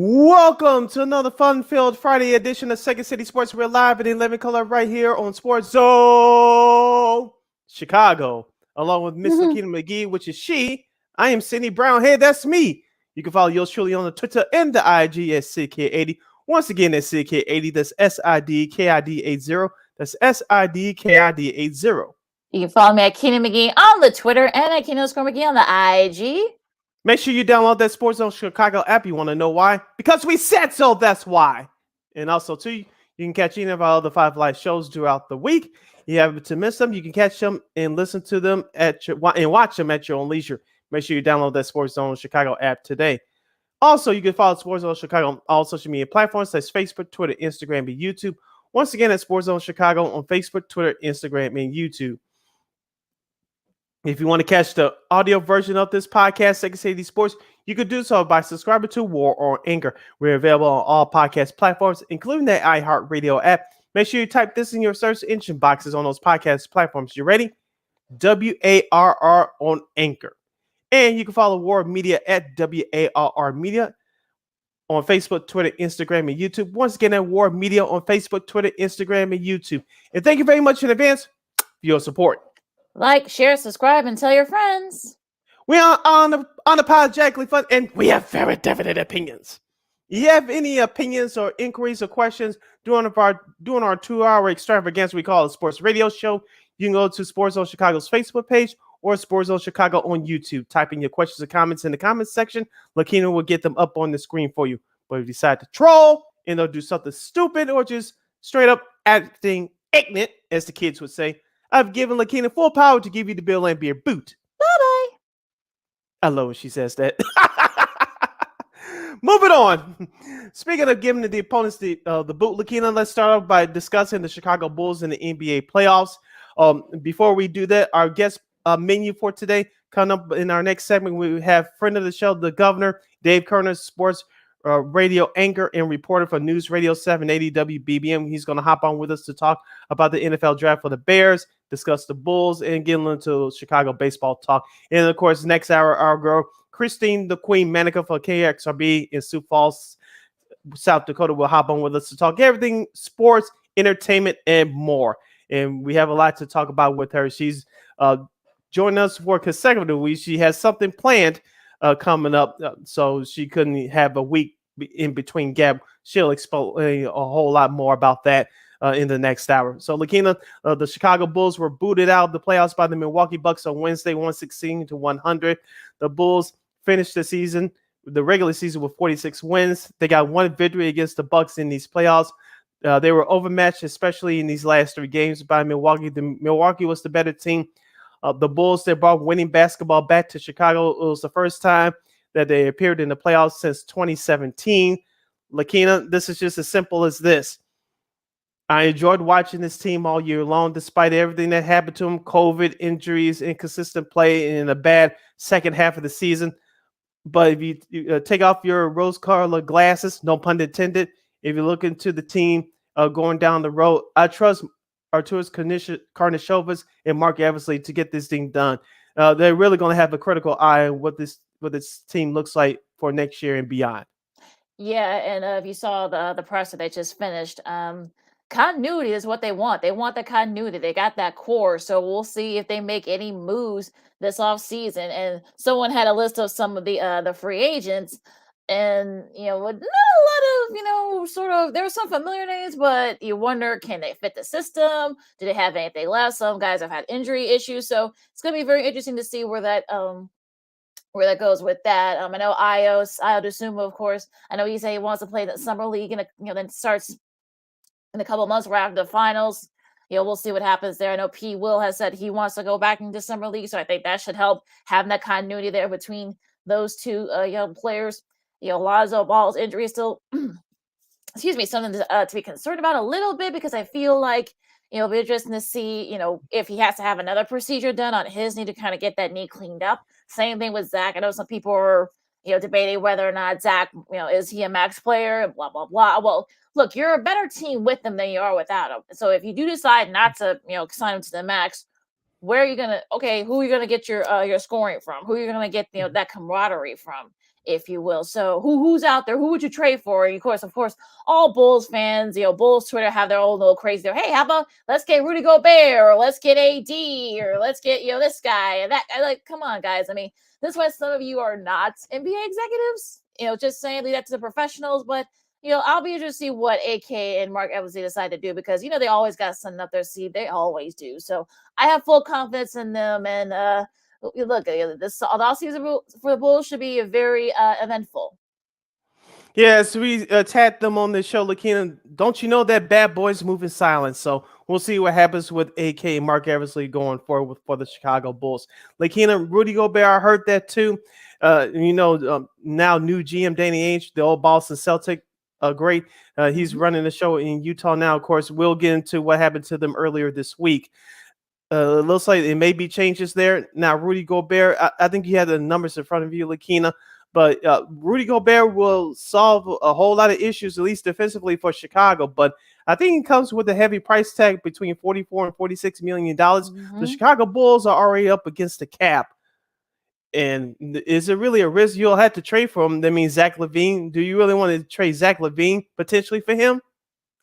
Welcome to another fun-filled Friday edition of Second City Sports. We're live in living color right here on Sports Zone Chicago, along with Miss Lakeena McGee, which is she. I am Sydney Brown. Hey, that's me. You can follow yours truly on the Twitter and the IG at SidKid80. Once again, that's SidKid80. That's SIDKID80. That's SIDKID80. You can follow me at Keenan McGee on the Twitter and at Keenan McGee on the IG. Make sure you download that Sports Zone Chicago app. You want to know why? Because we said so, that's why. And also, too, you can catch any of our other 5 live shows throughout the week. You have to miss them, you can catch them and listen to them and watch them at your own leisure. Make sure you download that Sports Zone Chicago app today. Also, you can follow Sports Zone Chicago on all social media platforms. That's Facebook, Twitter, Instagram, and YouTube. Once again, that's Sports Zone Chicago on Facebook, Twitter, Instagram, and YouTube. If you want to catch the audio version of this podcast, Second City Sports, you could do so by subscribing to War or Anchor. We're available on all podcast platforms, including the iHeartRadio app. Make sure you type this in your search engine boxes on those podcast platforms. You ready? WARR on Anchor. And you can follow War Media at WARR Media on Facebook, Twitter, Instagram, and YouTube. Once again, at War Media on Facebook, Twitter, Instagram, and YouTube. And thank you very much in advance for your support. Like, share, subscribe, and tell your friends. We are unapologetically fun, and we have very definite opinions. If you have any opinions or inquiries or questions during our 2-hour extravaganza we call a sports radio show, you can go to Sports Zone Chicago's Facebook page or Sports Zone Chicago on YouTube. Type in your questions or comments in the comments section. Lakeena will get them up on the screen for you. But if you decide to troll and they'll do something stupid or just straight up acting ignorant, as the kids would say, I've given Lakeena full power to give you the bill and beer boot. Bye-bye. I love when she says that. Moving on. Speaking of giving the opponents the boot, Lakeena, let's start off by discussing the Chicago Bulls in the NBA playoffs. Before we do that, our guest menu for today, coming up in our next segment, we have friend of the show, the governor, Dave Kerner, sports radio anchor and reporter for Newsradio 780 WBBM. He's going to hop on with us to talk about the NFL draft for the Bears, discuss the Bulls, and get into Chicago baseball talk. And of course, next hour, our girl Christine the Queen Manika for KXRB in Sioux Falls, South Dakota, will hop on with us to talk everything sports, entertainment, and more. And we have a lot to talk about with her. She's joined us for consecutive weeks. She has something planned coming up, so she couldn't have a week in between gap. She'll explain a whole lot more about that in the next hour. So, Lakeena, the Chicago Bulls were booted out of the playoffs by the Milwaukee Bucks on Wednesday, 116-100. The Bulls finished the regular season with 46 wins. They got one victory against the Bucks in these playoffs. They were overmatched, especially in these last 3 games by Milwaukee. Milwaukee was the better team. The Bulls, they brought winning basketball back to Chicago. It was the first time that they appeared in the playoffs since 2017. Lakeena, this is just as simple as this. I enjoyed watching this team all year long, despite everything that happened to them, COVID, injuries, inconsistent play, and a bad second half of the season. But if you take off your rose-colored glasses, no pun intended, if you look into the team going down the road, I trust Arturas Karnisovas and Mark Eversley to get this thing done. They're really going to have a critical eye on what this team looks like for next year and beyond. Yeah, and if you saw the presser they just finished, continuity is what they want. They want the continuity. They got that core, so we'll see if they make any moves this offseason. And someone had a list of some of the free agents, and with not a lot of sort of, there were some familiar names, but you wonder, can they fit the system? Do they have anything left? Some guys have had injury issues, so it's going to be very interesting to see where that goes with that. I know Ayo Dosunmu, of course. I know he said he wants to play the summer league, and then starts in a couple of months right after the finals. We'll see what happens there. I know P. Will has said he wants to go back into summer league, so I think that should help having that continuity there between those two young players. Lonzo Ball's injury is still, something to be concerned about a little bit, because I feel like, it'll be interesting to see, if he has to have another procedure done on his knee to kind of get that knee cleaned up. Same thing with Zach. I know some people are, debating whether or not Zach, is he a max player and blah, blah, blah. Well, look, you're a better team with him than you are without him. So if you do decide not to, sign him to the max, who are you going to get your scoring from? Who are you going to get, that camaraderie from? if you will. So who's out there? Who would you trade for? And of course, all Bulls fans, Bulls Twitter have their own little crazy. Hey, how about let's get Rudy Gobert, or let's get AD, or let's get this guy and that guy. Like, come on, guys. I mean, this is why some of you are not NBA executives. Just saying, leave that to the professionals. But I'll be interested to see what AK and Mark Evans decide to do, because they always got something up their sleeve. They always do. So I have full confidence in them. And look, this all season for the Bulls should be very eventful. Yes, we tagged them on the show, Lakeena. Don't you know that bad boys move in silence? So we'll see what happens with AK and Mark Eversley going forward for the Chicago Bulls. Lakeena, Rudy Gobert, I heard that too. Now new GM Danny Ainge, the old Boston Celtic, great. He's running the show in Utah now. Of course, we'll get into what happened to them earlier this week. It looks like it may be changes there. Now, Rudy Gobert, I think you have the numbers in front of you, Lakeena. But Rudy Gobert will solve a whole lot of issues, at least defensively, for Chicago. But I think it comes with a heavy price tag between $44 and $46 million. The Chicago Bulls are already up against the cap. And is it really a risk you'll have to trade for him? That means Zach LaVine. Do you really want to trade Zach LaVine potentially for him?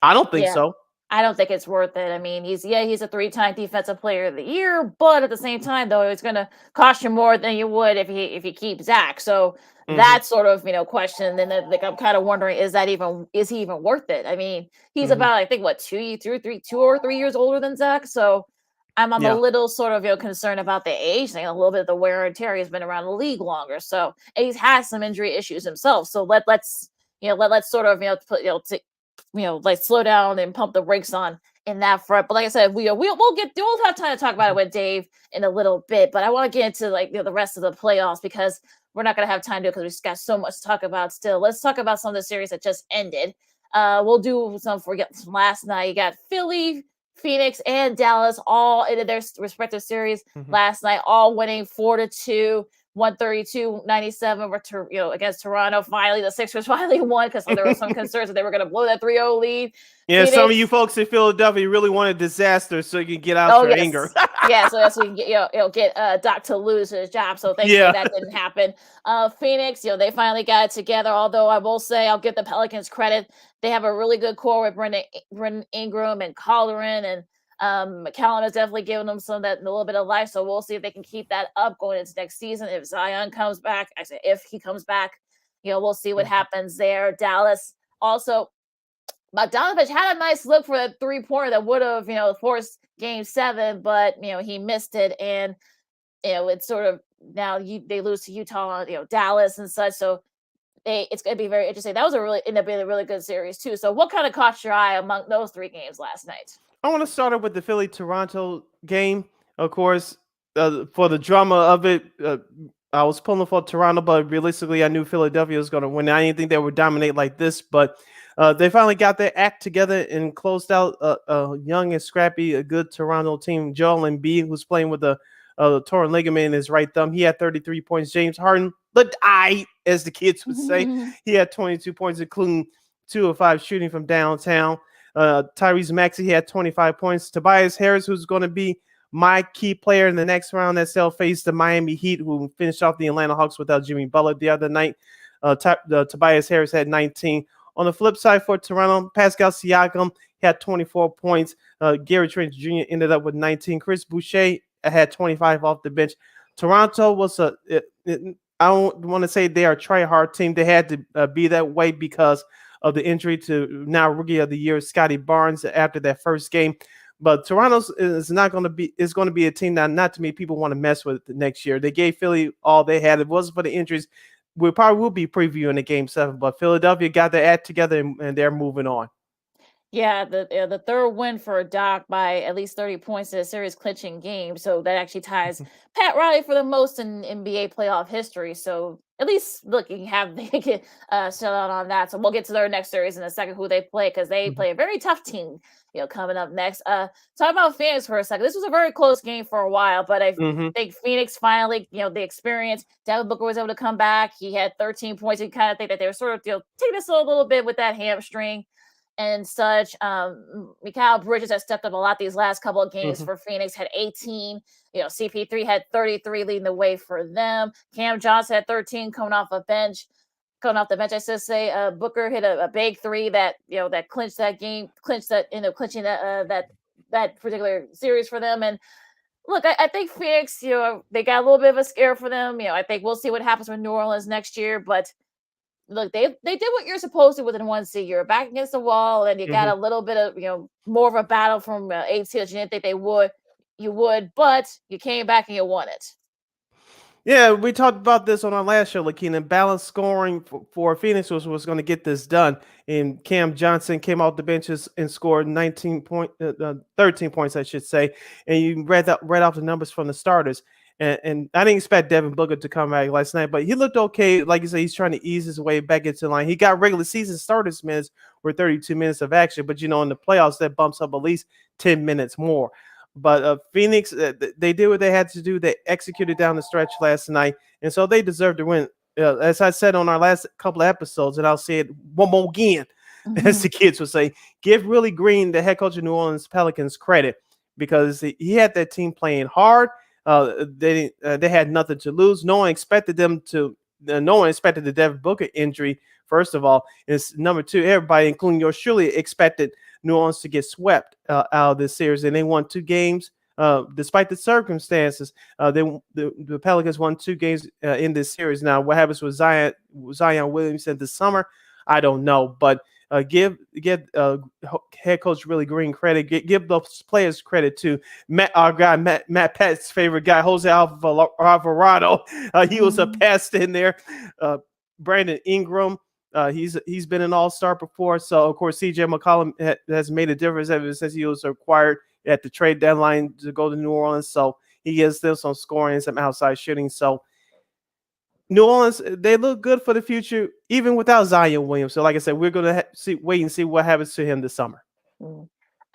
I don't think so. I don't think it's worth it. I mean, he's a 3-time defensive player of the year, but at the same time, though, it's going to cost you more than you would if you keep Zach. So that's sort of question. And then I'm kind of wondering, is he even worth it? I mean, he's about, I think, what, 2 or 3 years older than Zach. So I'm a little sort of concerned about the age thing, a little bit of the wear and tear. He's been around the league longer, so he's had some injury issues himself. So let's sort of like slow down and pump the brakes on in that front. But like I said, we'll have time to talk about it with Dave in a little bit. But I want to get into the rest of the playoffs, because we're not going to have time to, because we've got so much to talk about still. Let's talk about some of the series that just ended. We'll do some from last night. You got Philly, Phoenix, and Dallas all in their respective series last night, all winning 4-2. 132-97 against Toronto. Finally, the Sixers finally won, because there were some concerns that they were going to blow that 3-0 lead. Yeah, Phoenix, some of you folks in Philadelphia really wanted disaster so you can get out your anger. Yeah, so that's so we can get Doc to lose his job. So thankfully that didn't happen. Phoenix, they finally got it together. Although I will say, I'll give the Pelicans credit. They have a really good core with Brendan Ingram and Calderon, and McCallum is definitely giving them a little bit of life. So we'll see if they can keep that up going into next season. If Zion comes back, I say if he comes back, we'll see what happens there. Dallas also, Bogdanovich had a nice look for a 3-pointer that would have, forced Game 7, but he missed it, and it's sort of now they lose to Utah, Dallas and such. So it's going to be very interesting. That was ended up being a really good series too. So what kind of caught your eye among those 3 games last night? I want to start off with the Philly-Toronto game. Of course, for the drama of it, I was pulling for Toronto, but realistically, I knew Philadelphia was going to win. I didn't think they would dominate like this, but they finally got their act together and closed out a young and scrappy, a good Toronto team. Joel Embiid, who's playing with a torn ligament in his right thumb, he had 33 points. James Harden, the eye, as the kids would say, he had 22 points, including 2 of 5 shooting from downtown. Tyrese Maxey, he had 25 points. Tobias Harris, who's going to be my key player in the next round, that they'll face the Miami Heat, who finished off the Atlanta Hawks without Jimmy Butler the other night. Tobias Harris had 19. On the flip side for Toronto, Pascal Siakam had 24 points. Gary Trent Jr. ended up with 19. Chris Boucher had 25 off the bench. Toronto was I don't want to say they are a try-hard team. They had to be that way because of the injury to now Rookie of the Year Scotty Barnes after that first game. But Toronto is going to be a team that not too many people want to mess with next year. They gave Philly all they had. It wasn't for the injuries. We probably will be previewing the Game 7, but Philadelphia got their act together and they're moving on. Yeah, the third win for Doc by at least 30 points in a series clinching game. So that actually ties Pat Riley for the most in NBA playoff history. So at least look, you can sell out on that. So we'll get to their next series in a second, who they play, because they play a very tough team, coming up next. Talk about Phoenix for a second. This was a very close game for a while, but I think Phoenix finally, the experience. Devin Booker was able to come back. He had 13 points. You kind of think that they were sort of taking this a little bit with that hamstring. and such. Mikal Bridges has stepped up a lot these last couple of games for Phoenix, had 18. CP3 had 33 leading the way for them. Cam Johnson had 13 coming off the bench, I should say. Booker hit a big three that clinched that game, clinching that particular series for them. And look, I think Phoenix, they got a little bit of a scare for them. I think we'll see what happens with New Orleans next year. But look, they did what you're supposed to within one seed. You're back against the wall, and you got a little bit of more of a battle from 8 seed that you didn't think you would, but you came back and you won it. Yeah, we talked about this on our last show, Lakeena. Balanced scoring for Phoenix was going to get this done. And Cam Johnson came off the benches and scored 13 points, I should say. And you read off the numbers from the starters. And I didn't expect Devin Booker to come back last night, but he looked okay. Like you said, he's trying to ease his way back into line. He got regular season starters minutes were 32 minutes of action, but in the playoffs, that bumps up at least 10 minutes more. But Phoenix, they did what they had to do. They executed down the stretch last night, and so they deserve to win. As I said on our last couple of episodes, and I'll say it one more again, as the kids would say, give Willie Green, the head coach of New Orleans Pelicans, credit, because he had that team playing hard. They had nothing to lose. No one expected the Devin Booker injury. First of all, is number two. Everybody, including yours truly, expected New Orleans to get swept out of this series, and they won 2 games despite the circumstances. The Pelicans won 2 games in this series. Now, what happens with Zion Williamson this summer, I don't know, but give head coach Willie Green credit. Give those players credit too. Matt Pat's favorite guy, Jose Alvarado. He was a pest in there. Brandon Ingram. He's been an all-star before, so of course CJ McCollum has made a difference ever since he was acquired at the trade deadline to go to New Orleans. So he gives them some scoring and some outside shooting. So New Orleans, they look good for the future, even without Zion Williams. So like I said, we're going to wait and see what happens to him this summer.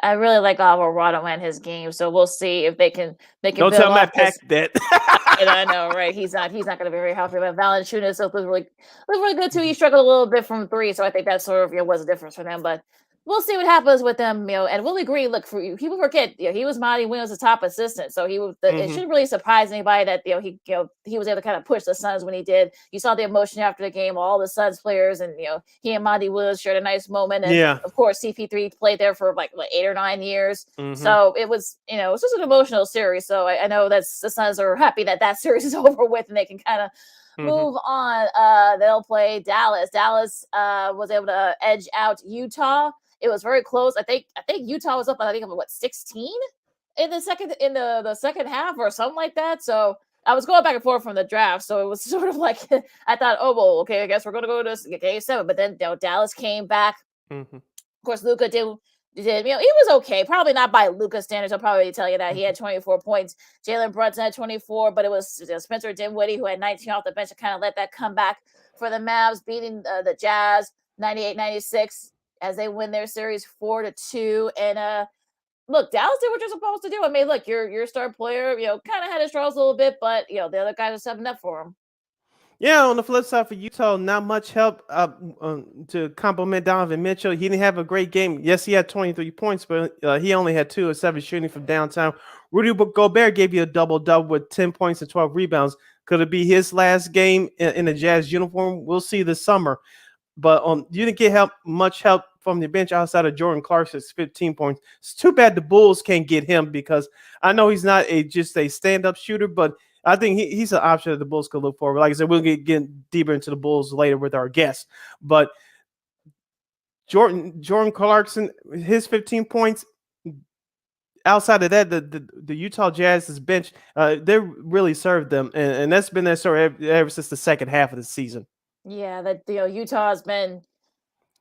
I really like Alvarado and his game, so we'll see if they can. Don't tell Matt Pack that. And I know, right? He's not going to be very healthy. But Valanciunas looked really good too. He struggled a little bit from 3, so I think that sort of was a difference for them. But we'll see what happens with them. And Willie Green, look, for you, people forget, he was Monty Williams' top assistant, so he was. It shouldn't really surprise anybody that he was able to kind of push the Suns when he did. You saw the emotion after the game, all the Suns players, and he and Monty Williams shared a nice moment. And of course, CP3 played there for like 8 or 9 years, so it was it was just an emotional series. So I know that the Suns are happy that series is over with and they can kind of move on. They'll play Dallas. Dallas was able to edge out Utah. It was very close. I think Utah was up. I think 16 in the second half or something like that. So I was going back and forth from the draft. So it was sort of like I thought, oh well, okay, I guess we're gonna go to game 7. But then Dallas came back. Of course, Luka did. He was okay. Probably not by Luka standards. I'll probably tell you that. He had 24 points. Jalen Brunson had 24, but it was Spencer Dinwiddie who had 19 off the bench to kind of let that come back for the Mavs, beating the Jazz 98-96 as they win their series 4-2. And look, Dallas did what you're supposed to do. I mean, look, your star player, kind of had his struggles a little bit, but the other guys are stepping up for him. Yeah, on the flip side for Utah, not much help to compliment Donovan Mitchell. He didn't have a great game. Yes, he had 23 points, but he only had 2 of 7 shooting from downtown. Rudy Gobert gave you a double-double with 10 points and 12 rebounds. Could it be his last game in a Jazz uniform? We'll see this summer. But you didn't get much help from the bench outside of Jordan Clarkson's 15 points. It's too bad the Bulls can't get him, because I know he's not just a stand-up shooter, but I think he's an option that the Bulls could look for. Like I said, we'll get deeper into the Bulls later with our guests. But Jordan Clarkson, his 15 points. Outside of that, the Utah Jazz's bench, they really served them, and that's been their story ever since the second half of the season. Yeah, that Utah has been.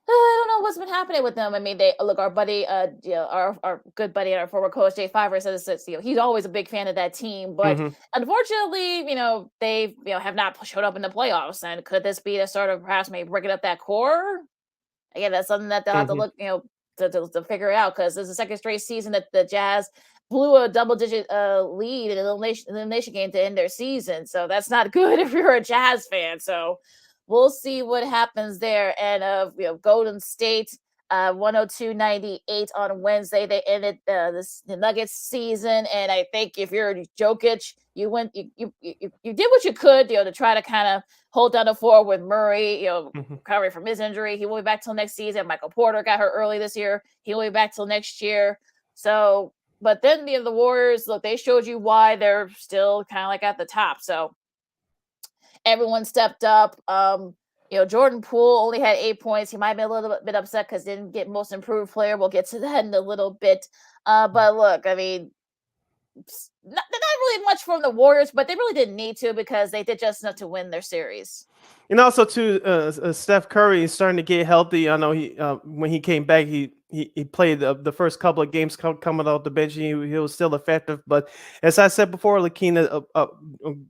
I don't know what's been happening with them. I mean, they look, our buddy, our good buddy and our former coach Jay Fiver says he's always a big fan of that team, but unfortunately, they have not showed up in the playoffs. And could this be the start of perhaps maybe breaking up that core? Again, that's something that they'll have to look, to figure out, because this is the second straight season that the Jazz blew a double-digit lead in an elimination game to end their season. So that's not good if you're a Jazz fan. So we'll see what happens there. And Golden State, 102-98 on Wednesday. They ended the Nuggets season, and I think if you're Jokic, you went, you did what you could, to try to kind of hold down the fort with Murray, recovery from his injury. He won't be back till next season. Michael Porter got hurt early this year. He won't be back till next year. So, but then the Warriors, look, they showed you why they're still kind of like at the top. So everyone stepped up. Jordan Poole only had 8 points. He might have been a little bit upset because he didn't get most improved player. We'll get to that in a little bit. But look, I mean, not really much from the Warriors, but they really didn't need to because they did just enough to win their series. And also, too, Steph Curry is starting to get healthy. I know he when he came back, he played the first couple of games coming off the bench. He was still effective. But as I said before, Lakeena,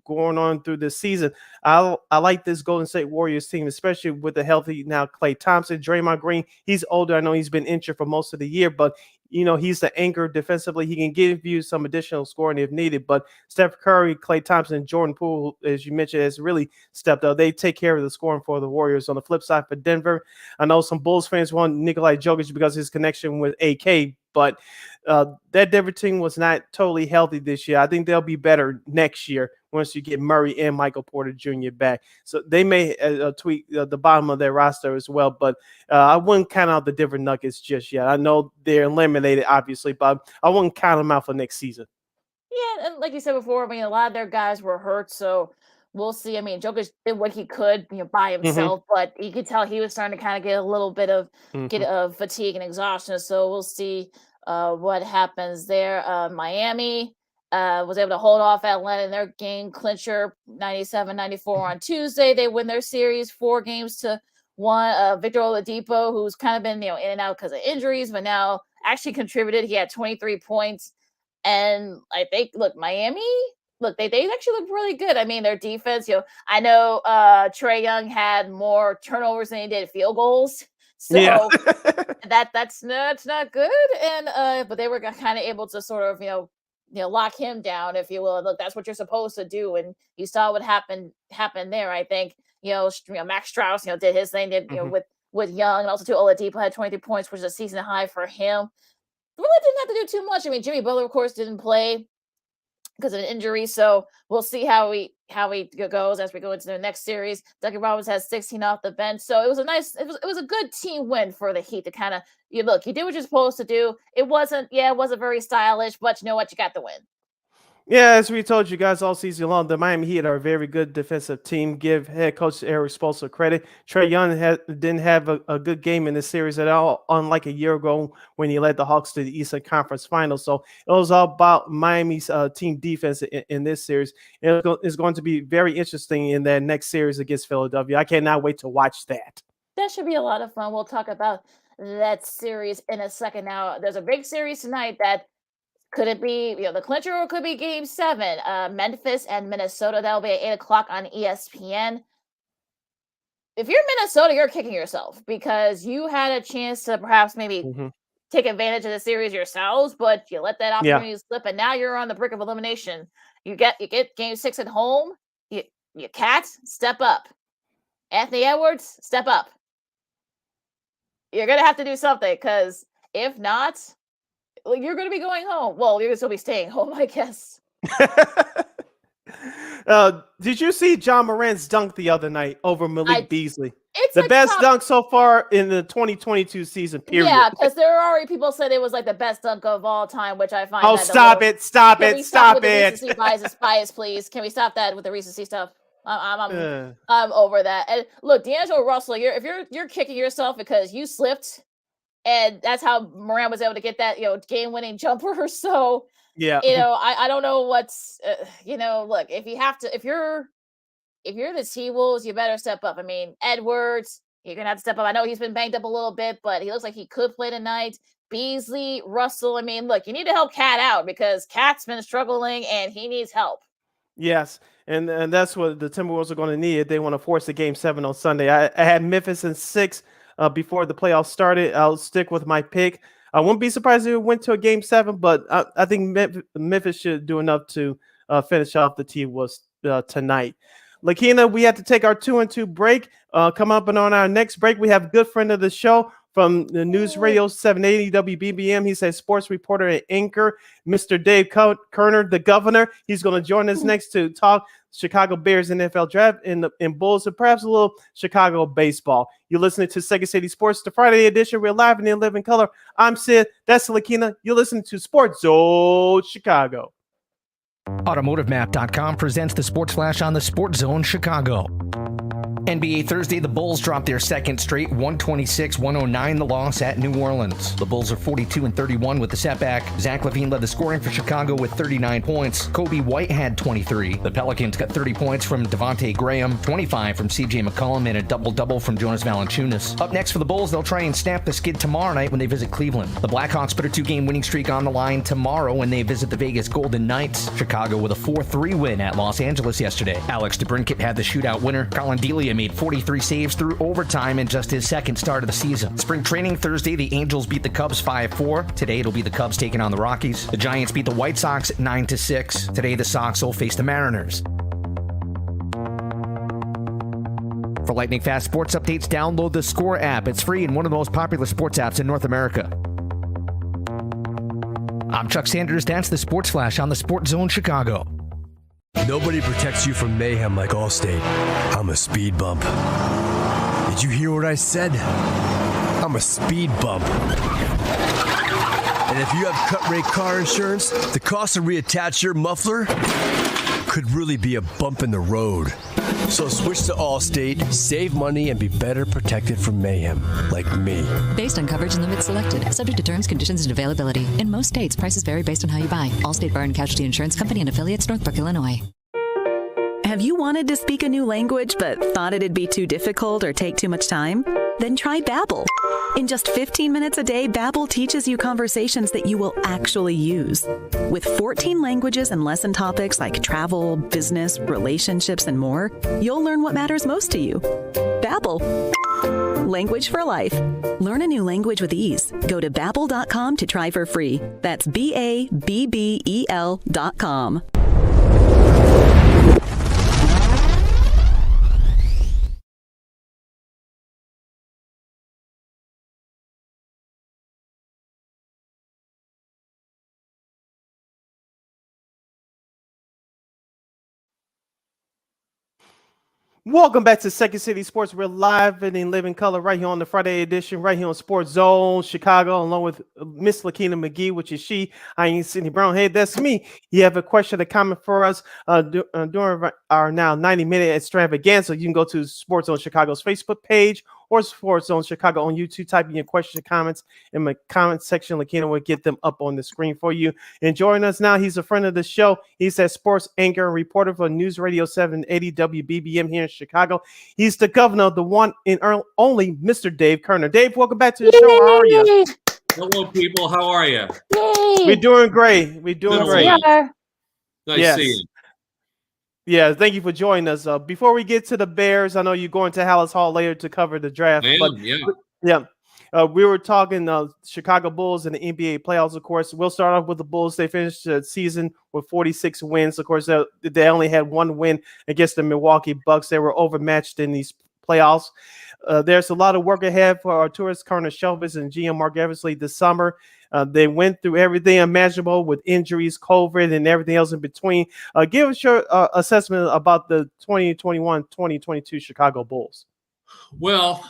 going on through this season, I like this Golden State Warriors team, especially with the healthy now Klay Thompson, Draymond Green. He's older. I know he's been injured for most of the year, but he's the anchor defensively. He can give you some additional scoring if needed. But Steph Curry, Klay Thompson, and Jordan Poole, as you mentioned, has really stepped up. They take care of the scoring for the Warriors. On the flip side for Denver, I know some Bulls fans want Nikola Jokic because of his connection with AK, but that Denver team was not totally healthy this year. I think they'll be better next year once you get Murray and Michael Porter Jr. back. So they may tweak the bottom of their roster as well, but I wouldn't count out the Denver Nuggets just yet. I know they're eliminated, obviously, but I wouldn't count them out for next season. Yeah, and like you said before, I mean, a lot of their guys were hurt, so we'll see. I mean, Jokic did what he could, by himself, but you could tell he was starting to kind of get a little bit of fatigue and exhaustion. So we'll see what happens there. Miami was able to hold off Atlanta in their game clincher 97-94 on Tuesday. They win their series 4-1. Victor Oladipo, who's kind of been in and out because of injuries, but now actually contributed. He had 23 points. And I think, look, Miami, they actually look really good. I mean, their defense, I know Trae Young had more turnovers than he did field goals. So yeah. that's not good. And but they were kind of able to sort of, lock him down, if you will. And look, that's what you're supposed to do. And you saw what happened there. I think, Max Strauss, did his thing, with Young, and also too Oladipo had 23 points, which is a season high for him. Really didn't have to do too much. I mean, Jimmy Butler, of course, didn't play because of an injury, so we'll see how he goes as we go into the next series. Dougie Roberts has 16 off the bench, so it was a good team win for the Heat to kind of you did what you're supposed to do. It wasn't very stylish, but you know what, you got the win. Yeah, as we told you guys all season long, the Miami Heat are a very good defensive team. Give head coach Eric Spoelstra credit. Trae Young didn't have a good game in this series at all, unlike a year ago when he led the Hawks to the Eastern Conference Finals. So it was all about Miami's team defense in this series. It's going to be very interesting in that next series against Philadelphia. I cannot wait to watch that. That should be a lot of fun. We'll talk about that series in a second. Now, there's a big series tonight that could it be, the clincher, or could be Game 7? Memphis and Minnesota. That'll be at 8 o'clock on ESPN. If you're Minnesota, you're kicking yourself because you had a chance to perhaps maybe take advantage of the series yourselves, but you let that opportunity slip, and now you're on the brink of elimination. You get Game 6 at home. You Cats, step up. Anthony Edwards, step up. You're gonna have to do something, because if not, you're going to be going home. Well, you're going to still be staying home, I guess. Did you see John Morant's dunk the other night over Malik Beasley? It's the best dunk so far in the 2022 season, period. Yeah, because there are already people said it was like the best dunk of all time, which I find. Oh, stop it. Stop it. Recency bias, please. Can we stop that with the recency stuff? I'm over that. And look, D'Angelo Russell, if you're kicking yourself because you slipped. And that's how Morant was able to get that, game-winning jumper. So, yeah, I don't know what's, look, if you're the T-Wolves, you better step up. I mean, Edwards, you're going to have to step up. I know he's been banged up a little bit, but he looks like he could play tonight. Beasley, Russell, I mean, look, you need to help Cat out because Cat's been struggling and he needs help. Yes, and that's what the Timberwolves are going to need if they want to force the Game 7 on Sunday. I had Memphis in 6. Before the playoffs started. I'll stick with my pick. I wouldn't be surprised if it went to a Game 7, but I think Memphis should do enough to finish off the T-Wolves tonight. Lakeena, we have to take our 2-2 break. Come up and on our next break, we have a good friend of the show, from the Newsradio 780 WBBM. He says sports reporter and anchor, Mr. Dave Kerner, the governor. He's going to join us next to talk Chicago Bears NFL draft and Bulls, and perhaps a little Chicago baseball. You're listening to Second City Sports, the Friday edition. We're live and in living color. I'm Sid. That's Lakeena. You're listening to Sports Zone Chicago. AutomotiveMap.com presents the Sports Flash on the Sports Zone Chicago. NBA Thursday, the Bulls dropped their second straight 126-109, the loss at New Orleans. The Bulls are 42-31 with the setback. Zach LaVine led the scoring for Chicago with 39 points. Kobe White had 23. The Pelicans got 30 points from Devontae Graham, 25 from CJ McCollum, and a double-double from Jonas Valanciunas. Up next for the Bulls, they'll try and snap the skid tomorrow night when they visit Cleveland. The Blackhawks put a 2-game winning streak on the line tomorrow when they visit the Vegas Golden Knights. Chicago with a 4-3 win at Los Angeles yesterday. Alex DeBrincat had the shootout winner. Colin Delia made 43 saves through overtime in just his second start of the season. Spring training Thursday, the Angels beat the Cubs 5-4. Today, it'll be the Cubs taking on the Rockies. The Giants beat the White Sox 9-6. Today, the Sox will face the Mariners. For lightning fast sports updates, download the Score app. It's free and one of the most popular sports apps in North America. I'm Chuck Sanders. That's the Sports Flash on the Sports Zone Chicago. Nobody protects you from mayhem like Allstate. I'm a speed bump. Did you hear what I said? I'm a speed bump. And if you have cut rate car insurance, the cost to reattach your muffler could really be a bump in the road. So switch to Allstate, save money, and be better protected from mayhem, like me. Based on coverage and limits selected, subject to terms, conditions, and availability. In most states, prices vary based on how you buy. Allstate Bar and Casualty Insurance Company and affiliates, Northbrook, Illinois. Have you wanted to speak a new language but thought it'd be too difficult or take too much time? Then try Babbel. In just 15 minutes a day, Babbel teaches you conversations that you will actually use. With 14 languages and lesson topics like travel, business, relationships, and more, you'll learn what matters most to you. Babbel. Language for life. Learn a new language with ease. Go to Babbel.com to try for free. That's BABBEL.com. Welcome back to Second City Sports. We're live and in living color right here on the Friday edition, right here on Sports Zone Chicago, along with Miss Lakeena McGee, which is she. I ain't Sydney Brown. Hey, that's me. You have a question or comment for us during our now 90-minute extravaganza. You can go to Sports Zone Chicago's Facebook page or Sports Zone Chicago on YouTube. Type in your questions and comments in the comment section. Lakeena will get them up on the screen for you. And joining us now, he's a friend of the show. He's a sports anchor and reporter for Newsradio 780 WBBM here in Chicago. He's the governor of the one and only Mr. Dave Kerner. Dave, welcome back to the show. How are you? Hello, people. How are you? We're doing great. We're doing great. Nice Yes. seeing you. Yeah, thank you for joining us. Before we get to the Bears, I know you're going to Hallis Hall later to cover the draft. I But am, yeah. yeah, we were talking Chicago Bulls and the NBA playoffs, of course. We'll start off with the Bulls. They finished the season with 46 wins. Of course, they only had one win against the Milwaukee Bucks. They were overmatched in these playoffs. There's a lot of work ahead for Arturas Karnisovas and GM Mark Eversley this summer. They went through everything imaginable with injuries, COVID, and everything else in between. Give us your assessment about the 2021-2022 Chicago Bulls. Well,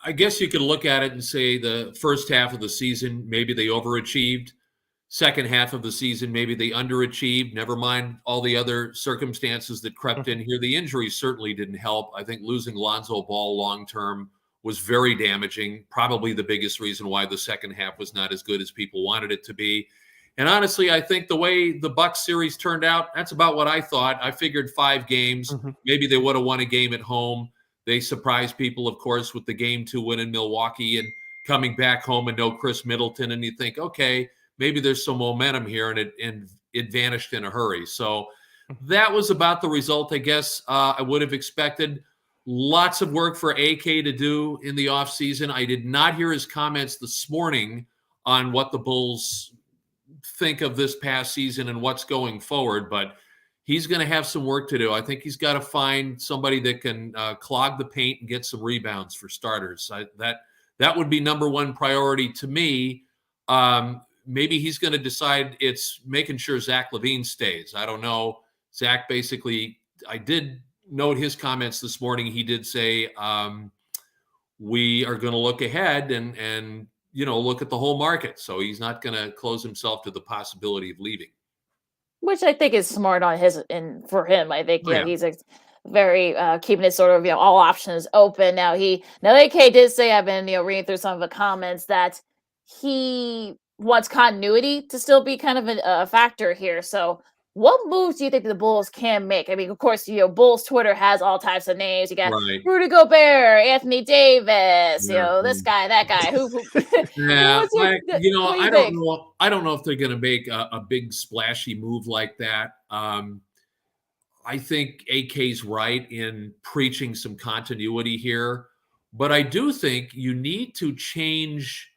I guess you could look at it and say the first half of the season, maybe they overachieved. Second half of the season, maybe they underachieved. Never mind all the other circumstances that crept in here. The injuries certainly didn't help. I think losing Lonzo Ball long-term was very damaging, probably the biggest reason why the second half was not as good as people wanted it to be. And honestly, I think the way the Bucks series turned out, that's about what I thought. I figured 5 games. Maybe they would have won a game at home. They surprised people, of course, with the Game 2 win in Milwaukee and coming back home and no Chris Middleton. And you think, okay, maybe there's some momentum here, and it vanished in a hurry. So that was about the result, I guess, I would have expected. Lots of work for AK to do in the offseason. I did not hear his comments this morning on what the Bulls think of this past season and what's going forward, but he's going to have some work to do. I think he's got to find somebody that can clog the paint and get some rebounds for starters. That would be number one priority to me. Maybe he's going to decide it's making sure Zach LaVine stays. I don't know. Zach basically, I did note his comments this morning. He did say, we are going to look ahead and look at the whole market. So he's not going to close himself to the possibility of leaving. Which I think is smart on his and for him. I think he's very keeping it sort of all options open. Now AK did say, I've been reading through some of the comments, that he wants continuity to still be kind of a factor here. So what moves do you think the Bulls can make? I mean, of course, Bulls Twitter has all types of names. You got Rudy Gobert, Anthony Davis, this guy, that guy. I don't know if they're going to make a big splashy move like that. I think AK's right in preaching some continuity here, but I do think you need to change.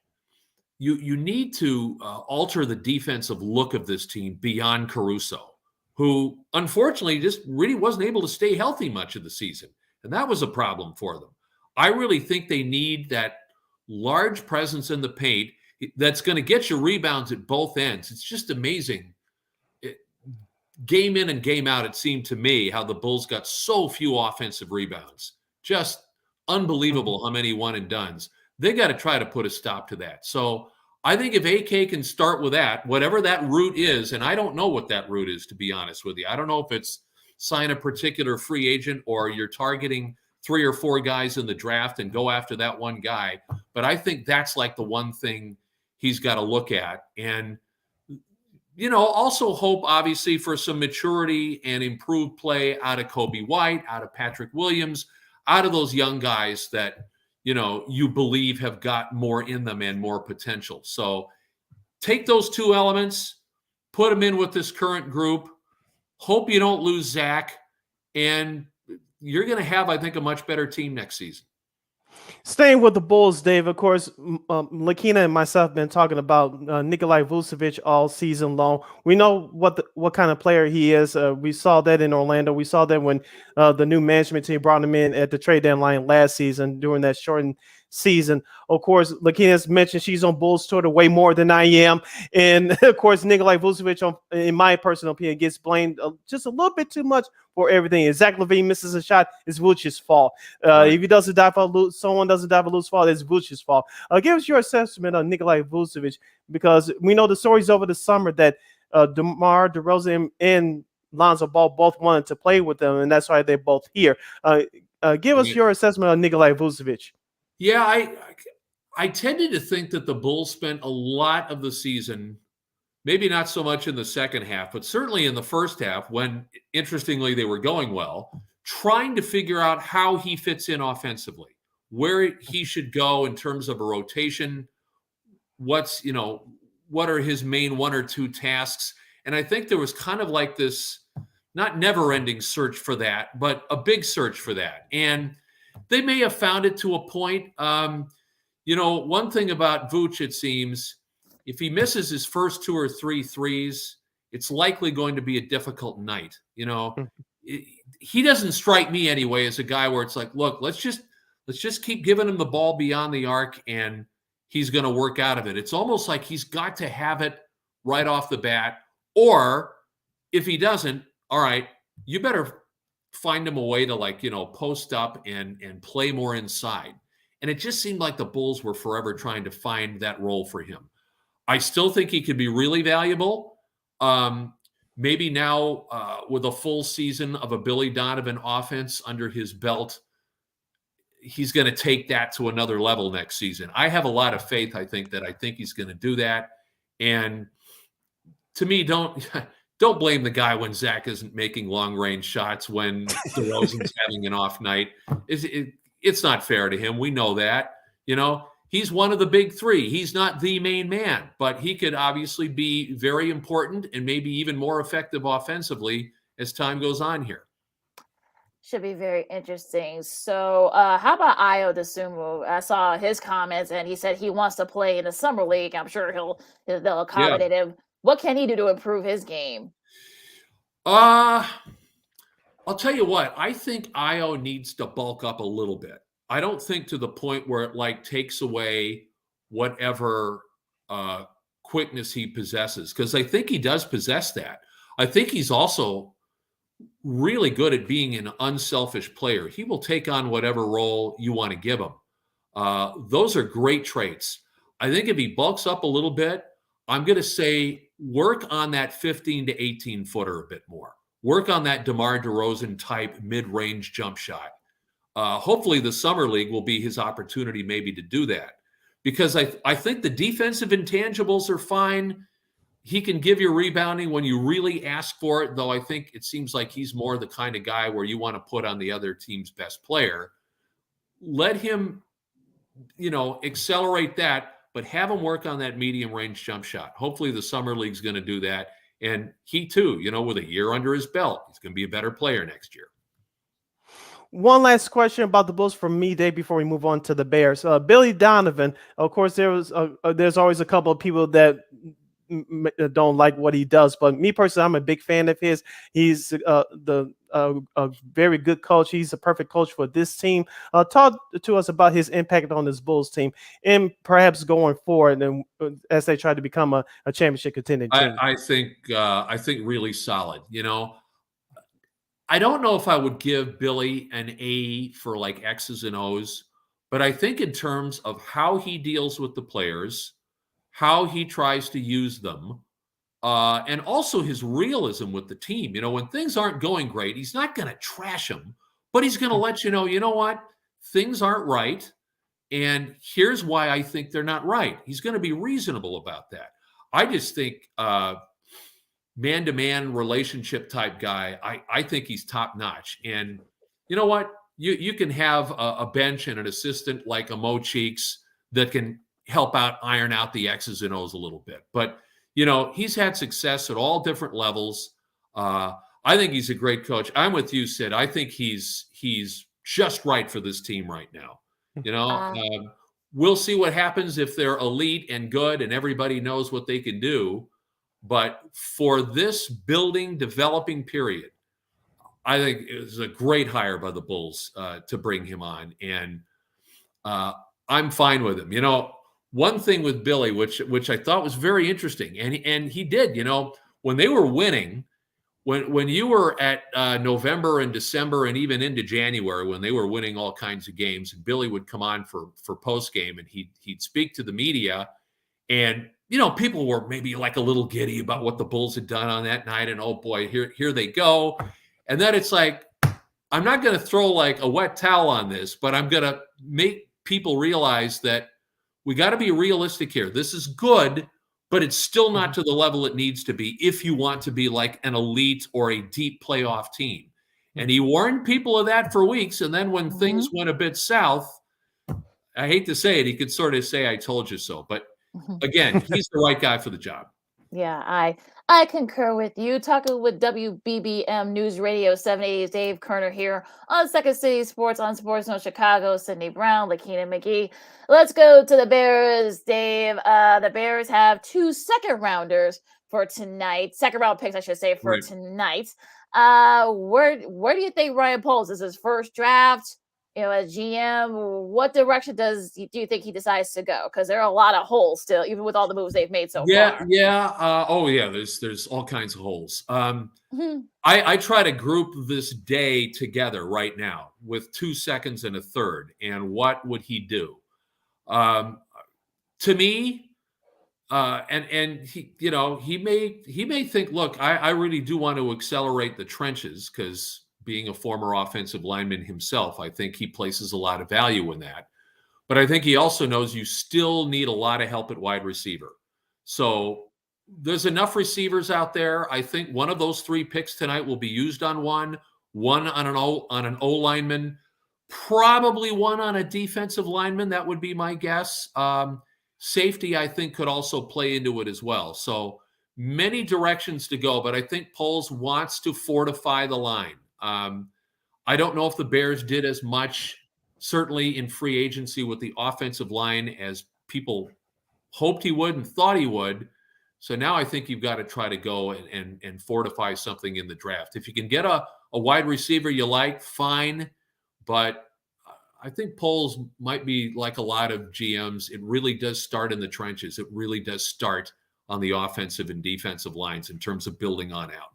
You need to alter the defensive look of this team beyond Caruso, who unfortunately just really wasn't able to stay healthy much of the season. And that was a problem for them. I really think they need that large presence in the paint that's going to get you rebounds at both ends. It's just amazing. Game in and game out, it seemed to me how the Bulls got so few offensive rebounds. Just unbelievable how many one and dones. They got to try to put a stop to that. So I think if AK can start with that, whatever that route is, and I don't know what that route is, to be honest with you. I don't know if it's sign a particular free agent or you're targeting 3 or 4 guys in the draft and go after that one guy. But I think that's like the one thing he's got to look at. And, also hope, obviously, for some maturity and improved play out of Kobe White, out of Patrick Williams, out of those young guys that, you believe have got more in them and more potential. So take those 2 elements, put them in with this current group, hope you don't lose Zach, and you're going to have, I think, a much better team next season. Staying with the Bulls, Dave, of course, Lakeena and myself have been talking about Nikolai Vucevic all season long. We know what kind of player he is. We saw that in Orlando. We saw that when the new management team brought him in at the trade deadline last season during that shortened season. Of course, Lakeena's mentioned she's on Bulls Twitter way more than I am. And, of course, Nikolai Vucevic, in my personal opinion, gets blamed just a little bit too much for everything. If Zach LaVine misses a shot, it's Vucevic's fault. If he doesn't dive for a someone doesn't dive for a loose fault, it's Vucevic's fault. Give us your assessment on Nikolai Vucevic, because we know the stories over the summer that DeMar DeRozan and Lonzo Ball both wanted to play with them, and that's why they're both here. Give us your assessment on Nikolai Vucevic. Yeah, I tended to think that the Bulls spent a lot of the season, maybe not so much in the second half, but certainly in the first half, when, interestingly, they were going well, trying to figure out how he fits in offensively, where he should go in terms of a rotation, what are his main 1 or 2 tasks. And I think there was kind of like this, not never-ending search for that, but a big search for that. And they may have found it to a point. One thing about Vooch, it seems, if he misses his first 2 or 3 threes, it's likely going to be a difficult night. He doesn't strike me anyway as a guy where it's like, look, let's just keep giving him the ball beyond the arc and he's going to work out of it. It's almost like he's got to have it right off the bat. Or if he doesn't, all right, you better find him a way to post up and play more inside. And it just seemed like the Bulls were forever trying to find that role for him. I still think he could be really valuable. Maybe now with a full season of a Billy Donovan offense under his belt, he's going to take that to another level next season. I have a lot of faith. I think he's going to do that. And to me, don't blame the guy when Zach isn't making long-range shots, when DeRozan's having an off night. It's not fair to him. We know that. He's one of the big 3. He's not the main man, but he could obviously be very important and maybe even more effective offensively as time goes on here. Should be very interesting. So how about Ayo Dosunmu? I saw his comments, and he said he wants to play in the summer league. I'm sure they'll accommodate him. What can he do to improve his game? I'll tell you what. I think Ayo needs to bulk up a little bit. I don't think to the point where it like takes away whatever quickness he possesses, because I think he does possess that. I think he's also really good at being an unselfish player. He will take on whatever role you want to give him. Those are great traits. I think if he bulks up a little bit, I'm going to say work on that 15 to 18 footer a bit more. Work on that DeMar DeRozan type mid-range jump shot. Hopefully the summer league will be his opportunity maybe to do that, because I think the defensive intangibles are fine. He can give you rebounding when you really ask for it, though I think it seems like he's more the kind of guy where you want to put on the other team's best player. Let him, accelerate that, but have him work on that medium range jump shot. Hopefully the summer league's going to do that. And he too, with a year under his belt, he's going to be a better player next year. One last question about the Bulls from me, Dave, before we move on to the Bears. Billy Donovan, of course, there's always a couple of people that don't like what he does, but me personally, I'm a big fan of his. He's a very good coach. He's a perfect coach for this team. Talk to us about his impact on this Bulls team and perhaps going forward and as they try to become a championship contending team. I think really solid. I don't know if I would give Billy an A for like X's and O's, but I think in terms of how he deals with the players, how he tries to use them, and also his realism with the team. When things aren't going great, he's not going to trash them, but he's going to let you know what? Things aren't right, and here's why I think they're not right. He's going to be reasonable about that. I just think man-to-man relationship type guy, I think he's top-notch. And you know what? You can have a bench and an assistant like a Mo Cheeks that can help out, iron out the X's and O's a little bit. But, he's had success at all different levels. I think he's a great coach. I'm with you, Sid. I think he's just right for this team right now. We'll see what happens if they're elite and good and everybody knows what they can do. But for this developing period, I think it was a great hire by the Bulls to bring him on. And I'm fine with him. One thing with Billy, which I thought was very interesting, and he did, when they were winning, when you were at November and December and even into January, when they were winning all kinds of games, and Billy would come on for post game and he'd speak to the media, and people were maybe like a little giddy about what the Bulls had done on that night, and oh boy, here they go, and then it's like, I'm not going to throw like a wet towel on this, but I'm going to make people realize that we got to be realistic here. This is good, but it's still not to the level it needs to be if you want to be like an elite or a deep playoff team. And he warned people of that for weeks. And then when things went a bit south, I hate to say it, he could sort of say, I told you so. But again, he's the right guy for the job. Yeah, I concur with you. Talking with WBBM News Radio 780's Dave Kerner here on Second City Sports on Sports Zone Chicago. Sydney Brown, Lakeena McGee. Let's go to the Bears, Dave. The Bears have 2 second-rounders for tonight. Second-round picks, I should say, for tonight. Where do you think Ryan Poles is his first draft? As GM, what direction do you think he decides to go? Because there are a lot of holes still, even with all the moves they've made so far. Yeah. There's all kinds of holes. I try to group this day together right now with 2 seconds and a third. And what would he do? To me, and he, he may think, look, I really do want to accelerate the trenches, because being a former offensive lineman himself, I think he places a lot of value in that. But I think he also knows you still need a lot of help at wide receiver. So there's enough receivers out there. I think one of those 3 picks tonight will be used on one on an O lineman, probably one on a defensive lineman. That would be my guess. Safety, I think, could also play into it as well. So many directions to go, but I think Poles wants to fortify the line. I don't know if the Bears did as much, certainly in free agency, with the offensive line as people hoped he would and thought he would. So now I think you've got to try to go and fortify something in the draft. If you can get a wide receiver you like, fine. But I think Poles might be like a lot of GMs. It really does start in the trenches. It really does start on the offensive and defensive lines in terms of building on out.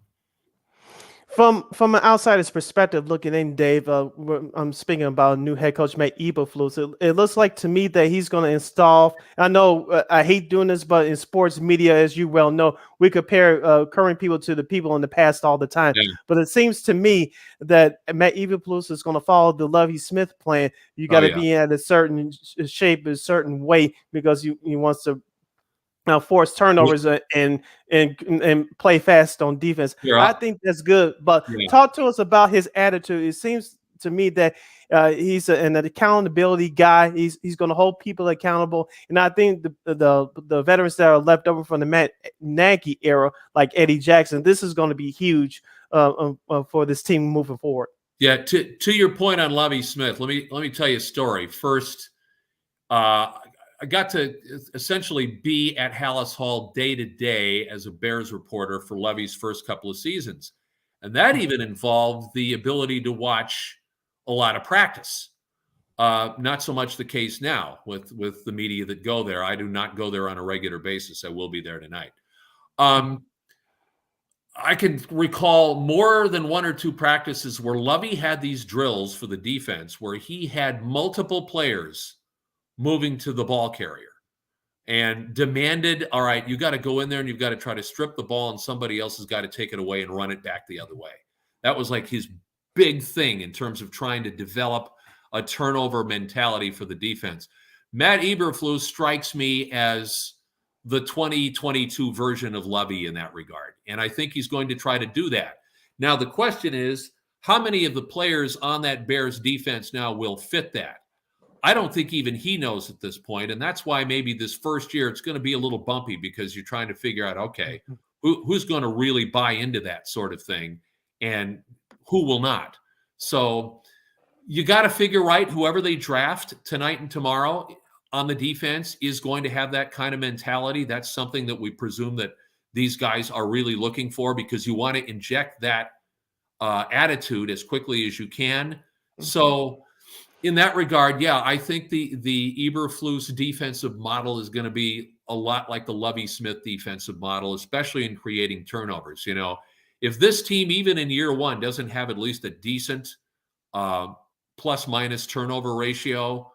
From an outsider's perspective, looking in, Dave, I'm speaking about new head coach Matt Eberflus. It looks like to me that he's going to install. I know I hate doing this, but in sports media, as you well know, we compare current people to the people in the past all the time. Yeah. But it seems to me that Matt Eberflus is going to follow the Lovie Smith plan. You got to be in a certain shape, a certain way, because he wants to force turnovers and play fast on defense. Yeah. I think that's good. But talk to us about his attitude. It seems to me that he's an accountability guy. He's going to hold people accountable. And I think the veterans that are left over from the Matt Nagy era, like Eddie Jackson, this is going to be huge for this team moving forward. Yeah. To your point on Lovie Smith, let me tell you a story. First, I got to essentially be at Hallis Hall day to day as a Bears reporter for Lovie's first couple of seasons. And that even involved the ability to watch a lot of practice. Not so much the case now with the media that go there. I do not go there on a regular basis. I will be there tonight. I can recall more than one or two practices where Lovie had these drills for the defense where he had multiple players moving to the ball carrier and demanded, all right, you got to go in there and you've got to try to strip the ball and somebody else has got to take it away and run it back the other way. That was like his big thing in terms of trying to develop a turnover mentality for the defense. Matt Eberflus strikes me as the 2022 version of Lovie in that regard. And I think he's going to try to do that. Now, the question is, how many of the players on that Bears defense now will fit that? I don't think even he knows at this point, and that's why maybe this first year it's going to be a little bumpy because you're trying to figure out, okay, who's going to really buy into that sort of thing and who will not. So you got to figure right whoever they draft tonight and tomorrow on the defense is going to have that kind of mentality. That's something that we presume that these guys are really looking for because you want to inject that attitude as quickly as you can. So in that regard, yeah, I think the Eberflus defensive model is going to be a lot like the Lovie Smith defensive model, especially in creating turnovers. You know, if this team, even in year one, doesn't have at least a decent plus-minus turnover ratio,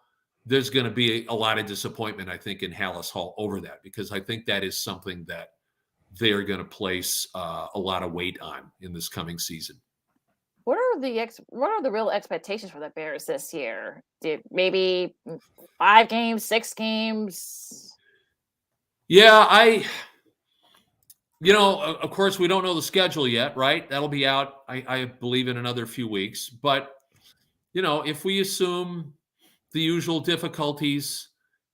there's going to be a lot of disappointment, I think, in Hallis Hall over that, because I think that is something that they're going to place a lot of weight on in this coming season. What are the real expectations for the Bears this year? Maybe 5 games, 6 games? Yeah, of course, we don't know the schedule yet, right? That'll be out, I believe, in another few weeks. But, if we assume the usual difficulties,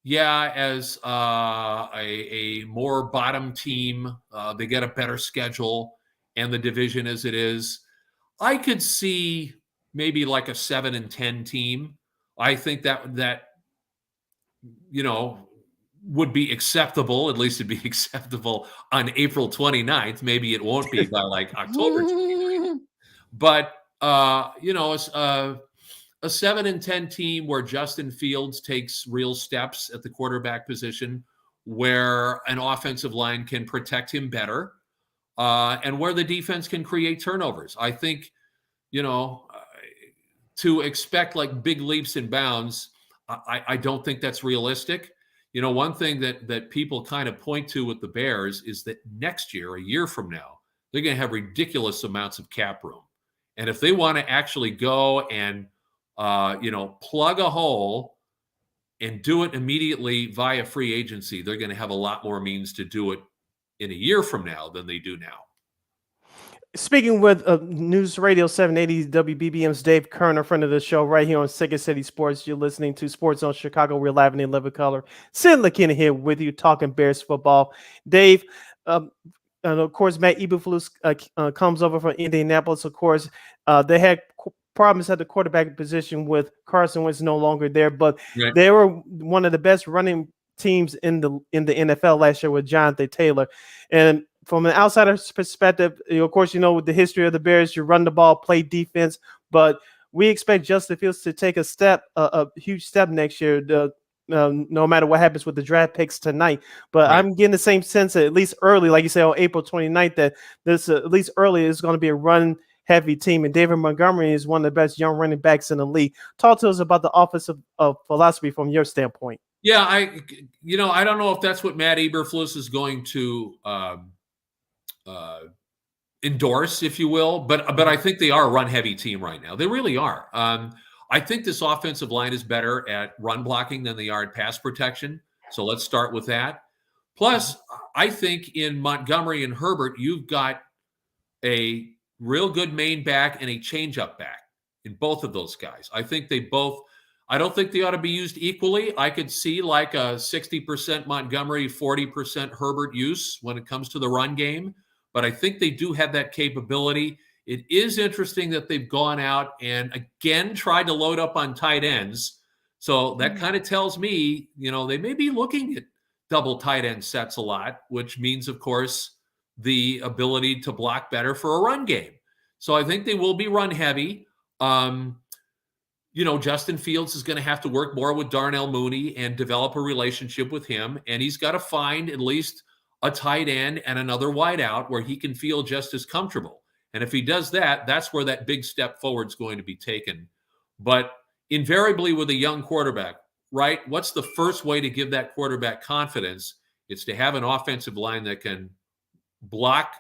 as a more bottom team, they get a better schedule and the division as it is, I could see maybe like a 7-10 team. I think that would be acceptable. At least it'd be acceptable on April 29th. Maybe it won't be by like October 29th. But it's a 7-10 team where Justin Fields takes real steps at the quarterback position, where an offensive line can protect him better. And where the defense can create turnovers. I think, to expect like big leaps and bounds, I don't think that's realistic. One thing that people kind of point to with the Bears is that next year, a year from now, they're going to have ridiculous amounts of cap room. And if they want to actually go and, plug a hole and do it immediately via free agency, they're going to have a lot more means to do it in a year from now than they do now. Speaking with Newsradio 780 WBBM's Dave Kerner, friend of the show, right here on Second City Sports. You're listening to Sports Zone Chicago. We're live in living color. Sid Lakeena here with you, talking Bears football. Dave, and of course, Matt Eberflus comes over from Indianapolis. Of course, they had problems at the quarterback position with Carson Wentz no longer there, but they were one of the best running teams in the NFL last year with Jonathan Taylor. And from an outsider's perspective, of course, with the history of the Bears, you run the ball, play defense, but we expect Justin Fields to take a huge step next year. No matter what happens with the draft picks tonight. But Right. I'm getting the same sense that at least early, like you say, on April 29th, that this at least early is going to be a run-heavy team. And David Montgomery is one of the best young running backs in the league. Talk to us about the offensive philosophy from your standpoint. Yeah, I don't know if that's what Matt Eberflus is going to endorse, if you will, but I think they are a run-heavy team right now. They really are. I think this offensive line is better at run blocking than they are at pass protection. So let's start with that. Plus, I think in Montgomery and Herbert, you've got a real good main back and a change-up back in both of those guys. I think I don't think they ought to be used equally. I could see like a 60% Montgomery, 40% Herbert use when it comes to the run game. But I think they do have that capability. It is interesting that they've gone out and again tried to load up on tight ends. So that kind of tells me, they may be looking at double tight end sets a lot, which means, of course, the ability to block better for a run game. So I think they will be run heavy. Justin Fields is going to have to work more with Darnell Mooney and develop a relationship with him. And he's got to find at least a tight end and another wideout where he can feel just as comfortable. And if he does that, that's where that big step forward is going to be taken. But invariably with a young quarterback, right? What's the first way to give that quarterback confidence? It's to have an offensive line that can block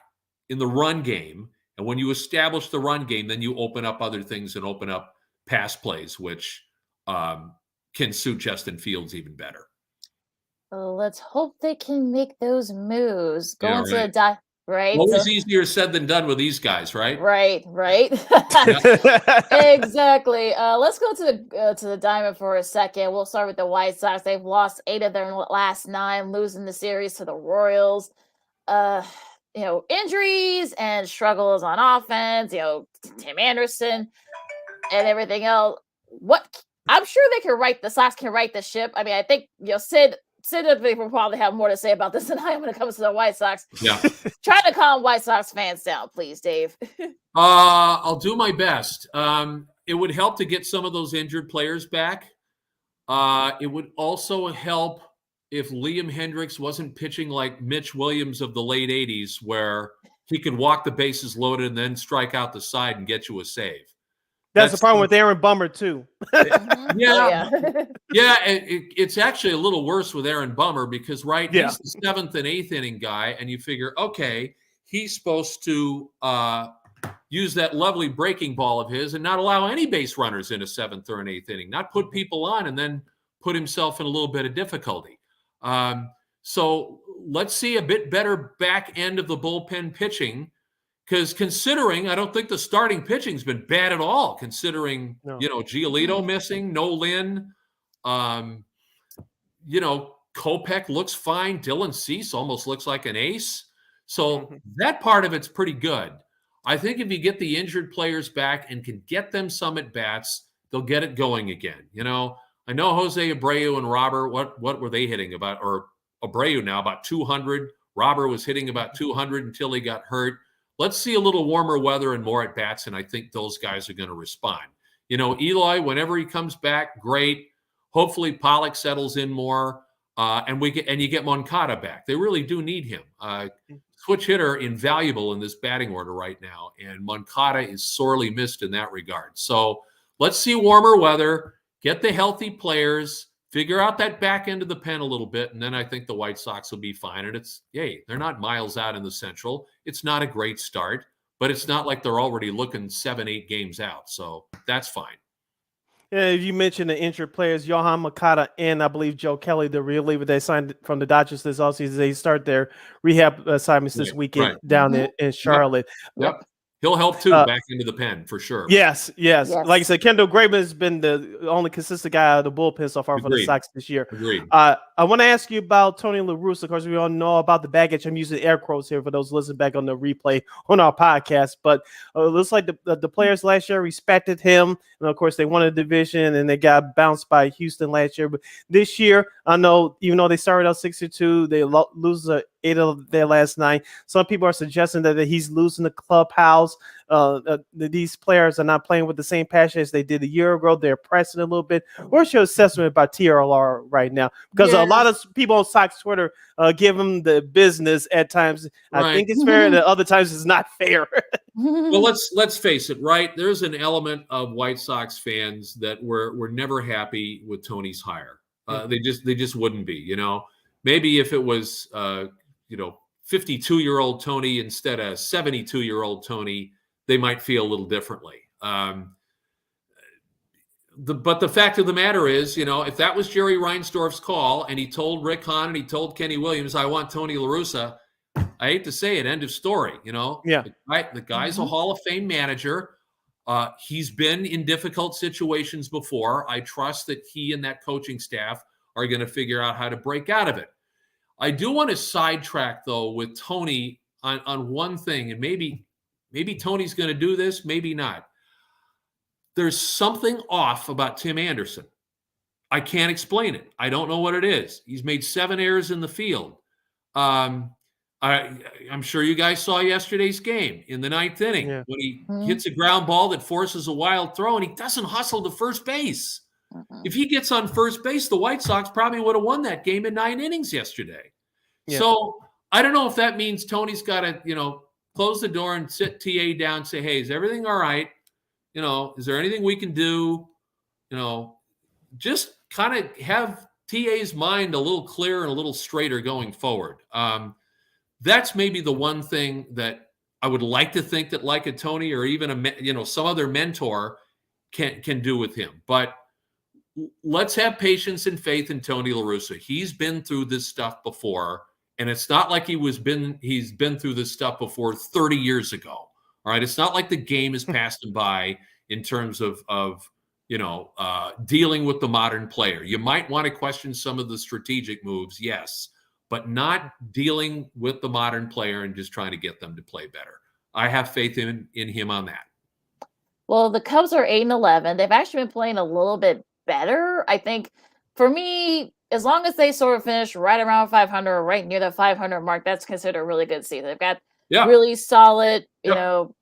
in the run game. And when you establish the run game, then you open up other things and open up pass plays, which can suit Justin Fields even better. Well, let's hope they can make those moves. Going to right. the right. Always easier said than done with these guys, right? Right. Exactly. Let's go to the Diamond for a second. We'll start with the White Sox. They've lost 8 of their last 9, losing the series to the Royals. Injuries and struggles on offense. Tim Anderson and everything else. I'm sure the Sox can right the ship. I mean, I think Sid will probably have more to say about this than I am when it comes to the White Sox. Yeah. Try to calm White Sox fans down, please, Dave. I'll do my best. It would help to get some of those injured players back. It would also help if Liam Hendricks wasn't pitching like Mitch Williams of the late 80s, where he could walk the bases loaded and then strike out the side and get you a save. That's the problem with Aaron Bummer, too. Yeah. It's actually a little worse with Aaron Bummer because, he's the 7th and 8th inning guy, and you figure, okay, he's supposed to use that lovely breaking ball of his and not allow any base runners in a 7th or an 8th inning, not put people on and then put himself in a little bit of difficulty. So let's see a bit better back end of the bullpen pitching. Because considering, I don't think the starting pitching's been bad at all, considering, Giolito missing, no Lynn. Kopech looks fine. Dylan Cease almost looks like an ace. So that part of it's pretty good. I think if you get the injured players back and can get them some at-bats, they'll get it going again. I know Jose Abreu and Robert, what were they hitting about? Or Abreu now, about 200. Robert was hitting about 200 until he got hurt. Let's see a little warmer weather and more at bats, and I think those guys are going to respond. Eloy, whenever he comes back, great. Hopefully Pollock settles in more, and you get Moncada back. They really do need him. Switch hitter invaluable in this batting order right now, and Moncada is sorely missed in that regard. So let's see warmer weather, get the healthy players, figure out that back end of the pen a little bit, and then I think the White Sox will be fine. And they're not miles out in the Central. It's not a great start, but it's not like they're already looking 7-8 games out. So that's fine. Yeah, you mentioned the injured players, Yohan Moncada and I believe Joe Kelly, the reliever they signed from the Dodgers this offseason. They start their rehab assignments this weekend down in Charlotte. Yep. He'll help too, back into the pen for sure. Yes. Like I said, Kendall Graveman has been the only consistent guy out of the bullpen so far for the Sox this year. Agreed. I want to ask you about Tony La Russa. Of course, we all know about the baggage. I'm using air quotes here for those listening back on the replay on our podcast. But it looks like the players last year respected him. And, of course, they won a division and they got bounced by Houston last year. But this year, I know, even though they started out 6-2, they lose 8 of their last 9. Some people are suggesting that he's losing the clubhouse. These players are not playing with the same passion as they did a year ago. They're pressing a little bit. What's your assessment about TLR right now? Because a lot of people on Sox Twitter give him the business at times. Right. I think it's fair, and at other times it's not fair. Well, let's face it, right? There's an element of White Sox fans that were never happy with Tony's hire. They just wouldn't be, you know. Maybe if it was 52-year-old Tony instead of 72-year-old Tony, they might feel a little differently. But the fact of the matter is, you know, if that was Jerry Reinsdorf's call and he told Rick Hahn and he told Kenny Williams, I want Tony La Russa, I hate to say it, end of story, you know. Yeah. The guy's a Hall of Fame manager. He's been in difficult situations before. I trust that he and that coaching staff are going to figure out how to break out of it. I do want to sidetrack, though, with Tony on one thing, and maybe Tony's going to do this, maybe not. There's something off about Tim Anderson. I can't explain it. I don't know what it is. He's made 7 errors in the field. I'm sure you guys saw yesterday's game in the 9th inning when he hits a ground ball that forces a wild throw, and he doesn't hustle to first base. If he gets on first base, the White Sox probably would have won that game in 9 innings yesterday. Yeah. So I don't know if that means Tony's got to, you know, close the door and sit TA down and say, hey, is everything all right? You know, is there anything we can do? You know, just kind of have TA's mind a little clearer and a little straighter going forward. That's maybe the one thing that I would like to think that like a Tony or even some other mentor can do with him. But let's have patience and faith in Tony La Russa. He's been through this stuff before, and it's not like he's been through this stuff before 30 years ago. All right, it's not like the game has passed him by in terms of dealing with the modern player. You might want to question some of the strategic moves, yes, but not dealing with the modern player and just trying to get them to play better. I have faith in him on that. Well, the Cubs are 8-11. They've actually been playing a little bit better. I think for me, as long as they sort of finish right around 500 or right near the 500 mark, that's considered a really good season. They've got really solid, of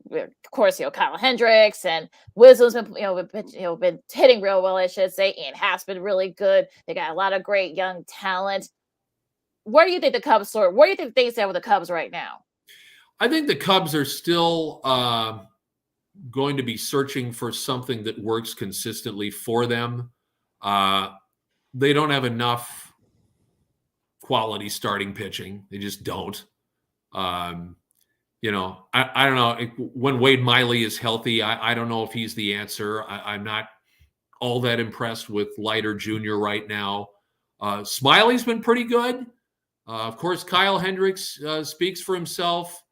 course, Kyle Hendricks and Wisdom's been, been hitting real well, I should say. Ian Happ's been really good. They got a lot of great young talent. Where do you think the Cubs where do you think they stand with the Cubs right now? I think the Cubs are still going to be searching for something that works consistently for them. They don't have enough quality starting pitching. They just don't. I don't know. When Wade Miley is healthy, I don't know if he's the answer. I'm not all that impressed with Leiter Jr. right now. Smiley's been pretty good. Of course, Kyle Hendricks speaks for himself.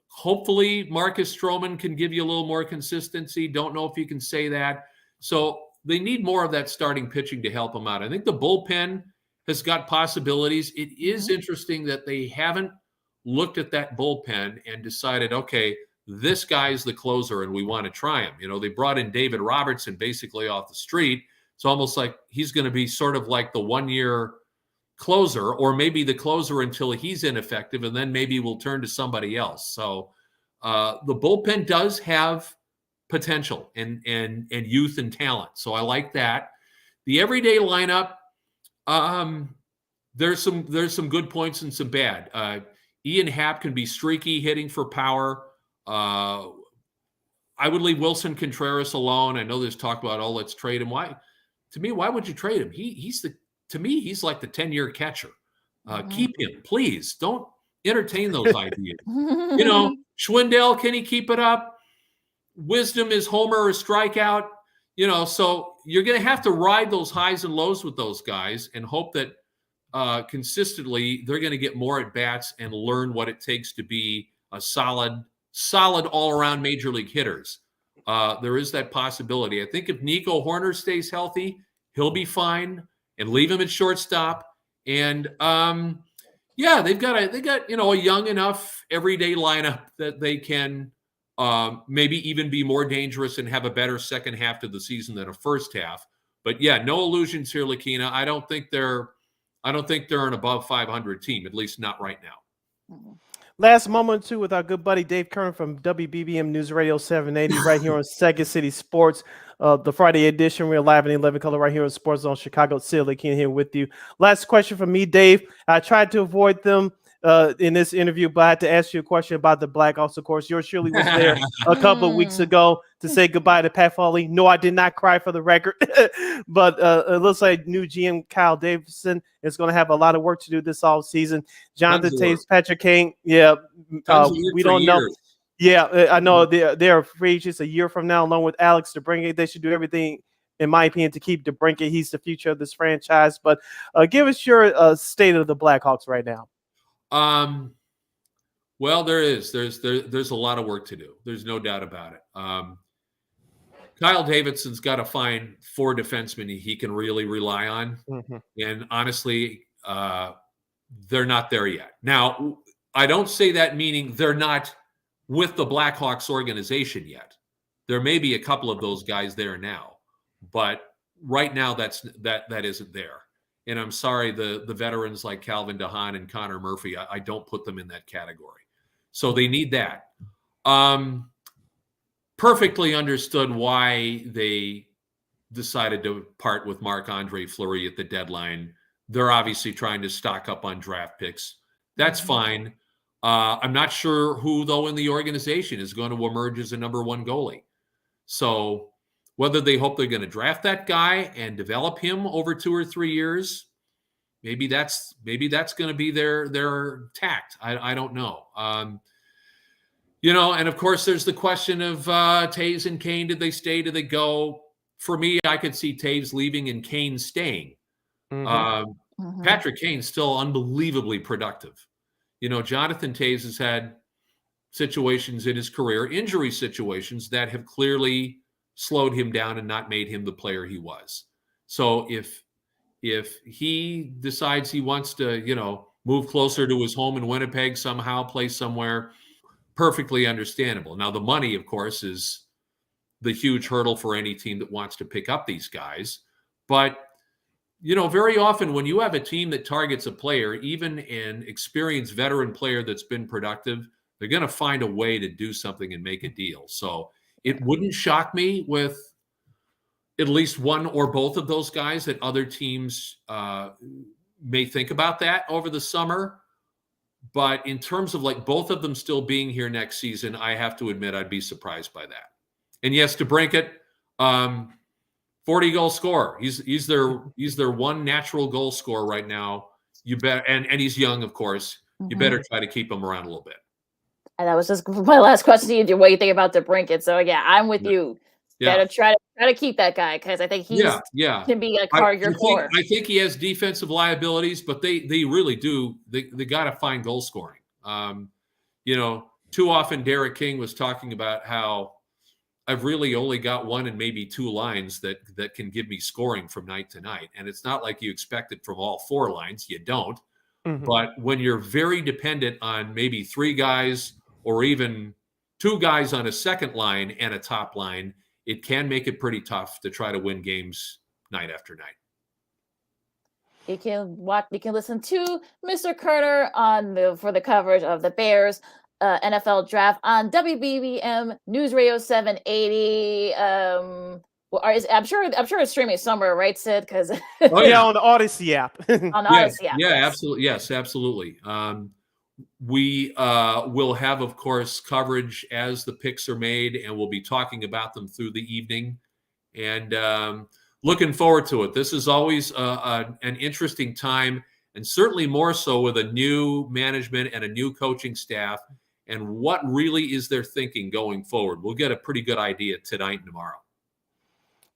Hopefully, Marcus Stroman can give you a little more consistency. Don't know if you can say that. So they need more of that starting pitching to help them out. I think the bullpen has got possibilities. It is interesting that they haven't looked at that bullpen and decided, okay, this guy's the closer and we want to try him. They brought in David Robertson basically off the street. It's almost like he's going to be sort of like the 1-year closer, or maybe the closer until he's ineffective, and then maybe we'll turn to somebody else. So the bullpen does have potential and youth and talent. So I like that. The everyday lineup, there's some good points and some bad. Ian Happ can be streaky, hitting for power. I would leave Wilson Contreras alone. I know there's talk about, let's trade him. Why? To me, why would you trade him? To me, he's like the 10-year catcher. Keep him, please. Don't entertain those ideas. Schwindel, can he keep it up? Wisdom is homer or strikeout. So you're going to have to ride those highs and lows with those guys and hope that consistently they're going to get more at-bats and learn what it takes to be a solid all-around major league hitters. There is that possibility. I think if Nico Horner stays healthy, he'll be fine. And leave him at shortstop. And they've got a young enough everyday lineup that they can maybe even be more dangerous and have a better second half to the season than a first half. But no illusions here, Lakeena. I don't think they're an above 500 team, at least not right now. Last moment or two with our good buddy Dave Kerner from WBBM News Radio 780 right here on Second City Sports. The Friday edition. We're live in 11 color right here on Sports Zone Chicago. Sid, Lakeena here with you. Last question from me, Dave. I tried to avoid them in this interview, but I had to ask you a question about the Blackhawks. Of course, yours surely was there a couple of weeks ago to say goodbye to Pat Foley. No, I did not cry for the record, but it looks like new GM Kyle Davidson is going to have a lot of work to do this offseason. Jonathan Taves, Patrick Kane, we don't know. Yeah, I know they're free agents a year from now, along with Alex DeBrincat. They should do everything, in my opinion, to keep DeBrincat. He's the future of this franchise. But give us your state of the Blackhawks right now. Well, there's a lot of work to do. There's no doubt about it. Kyle Davidson's got to find 4 defensemen he can really rely on. And honestly, they're not there yet. Now, I don't say that meaning they're not with the Blackhawks organization yet. There may be a couple of those guys there now, but right now that isn't there. And I'm sorry, the veterans like Calvin DeHaan and Connor Murphy, I don't put them in that category. So they need that. Perfectly understood why they decided to part with Marc-Andre Fleury at the deadline. They're obviously trying to stock up on draft picks. That's fine. I'm not sure who, though, in the organization is going to emerge as a number 1 goalie. So whether they hope they're going to draft that guy and develop him over 2 or 3 years, maybe that's going to be their tact. I don't know. And of course, there's the question of Taves and Kane. Did they stay? Did they go? For me, I could see Taves leaving and Kane staying. Patrick Kane's still unbelievably productive. Jonathan Taves has had situations in his career, injury situations, that have clearly slowed him down and not made him the player he was. So if he decides he wants to, move closer to his home in Winnipeg somehow, play somewhere, perfectly understandable. Now, the money, of course, is the huge hurdle for any team that wants to pick up these guys. But, very often when you have a team that targets a player, even an experienced veteran player that's been productive, they're going to find a way to do something and make a deal. So it wouldn't shock me with at least one or both of those guys that other teams may think about that over the summer. But in terms of both of them still being here next season, I have to admit I'd be surprised by that. And yes, DeBrincat, 40-goal scorer. He's their one natural goal scorer right now. You bet, and he's young, of course. You better try to keep him around a little bit. And that was just my last question to you. What do you think about DeBrincat? So yeah, I'm with you. Better try to keep that guy, because I think he can be a part of your core. I think he has defensive liabilities, but they really do. They got to find goal scoring. Too often Derek King was talking about how I've really only got 1 and maybe 2 lines that can give me scoring from night to night. And it's not like you expect it from all 4 lines. You don't. But when you're very dependent on maybe 3 guys or even 2 guys on a second line and a top line, it can make it pretty tough to try to win games night after night. You can listen to Mr. Kerner for the coverage of the Bears NFL draft on WBBM News Radio 780. I'm sure it's streaming somewhere, right, Sid? Because on the Odyssey app. Odyssey app. Yeah, absolutely. Yes, absolutely. We will have, of course, coverage as the picks are made, and we'll be talking about them through the evening. And looking forward to it. This is always an interesting time, and certainly more so with a new management and a new coaching staff, and what really is their thinking going forward. We'll get a pretty good idea tonight and tomorrow.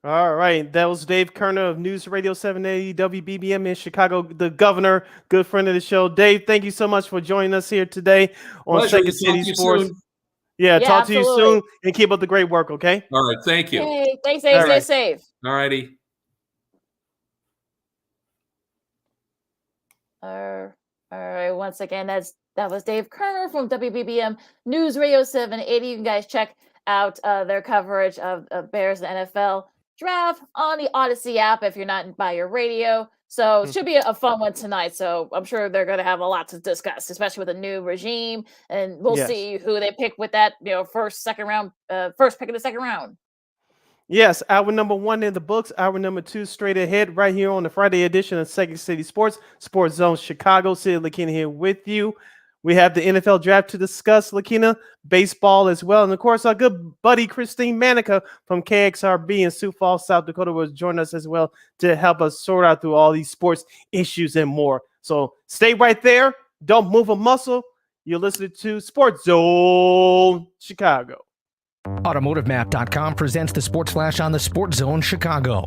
All right. That was Dave Kerner of News Radio 780 WBBM in Chicago, the governor, good friend of the show. Dave, thank you so much for joining us here today on Second City Sports. Talk to you soon, and keep up the great work, okay? All right. Thank you. Hey, stay safe. All righty. All right. Once again, that was Dave Kerner from WBBM News Radio 780. You can guys check out their coverage of Bears and NFL draft on the Odyssey app if you're not by your radio. So it should be a fun one tonight. So I'm sure they're going to have a lot to discuss, especially with a new regime, and we'll Yes. see who they pick with that, first pick of the second round. Yes, hour number 1 in the books. Hour number 2 straight ahead right here on the Friday edition of Second City Sports Zone Chicago. Sid Lakeena here with you. We have the NFL draft to discuss, Lakeena, baseball as well. And, of course, our good buddy Christine Manika from KXRB in Sioux Falls, South Dakota will join us as well to help us sort out through all these sports issues and more. So stay right there. Don't move a muscle. You're listening to Sports Zone Chicago. AutomotiveMap.com presents the Sports Flash on the Sports Zone Chicago.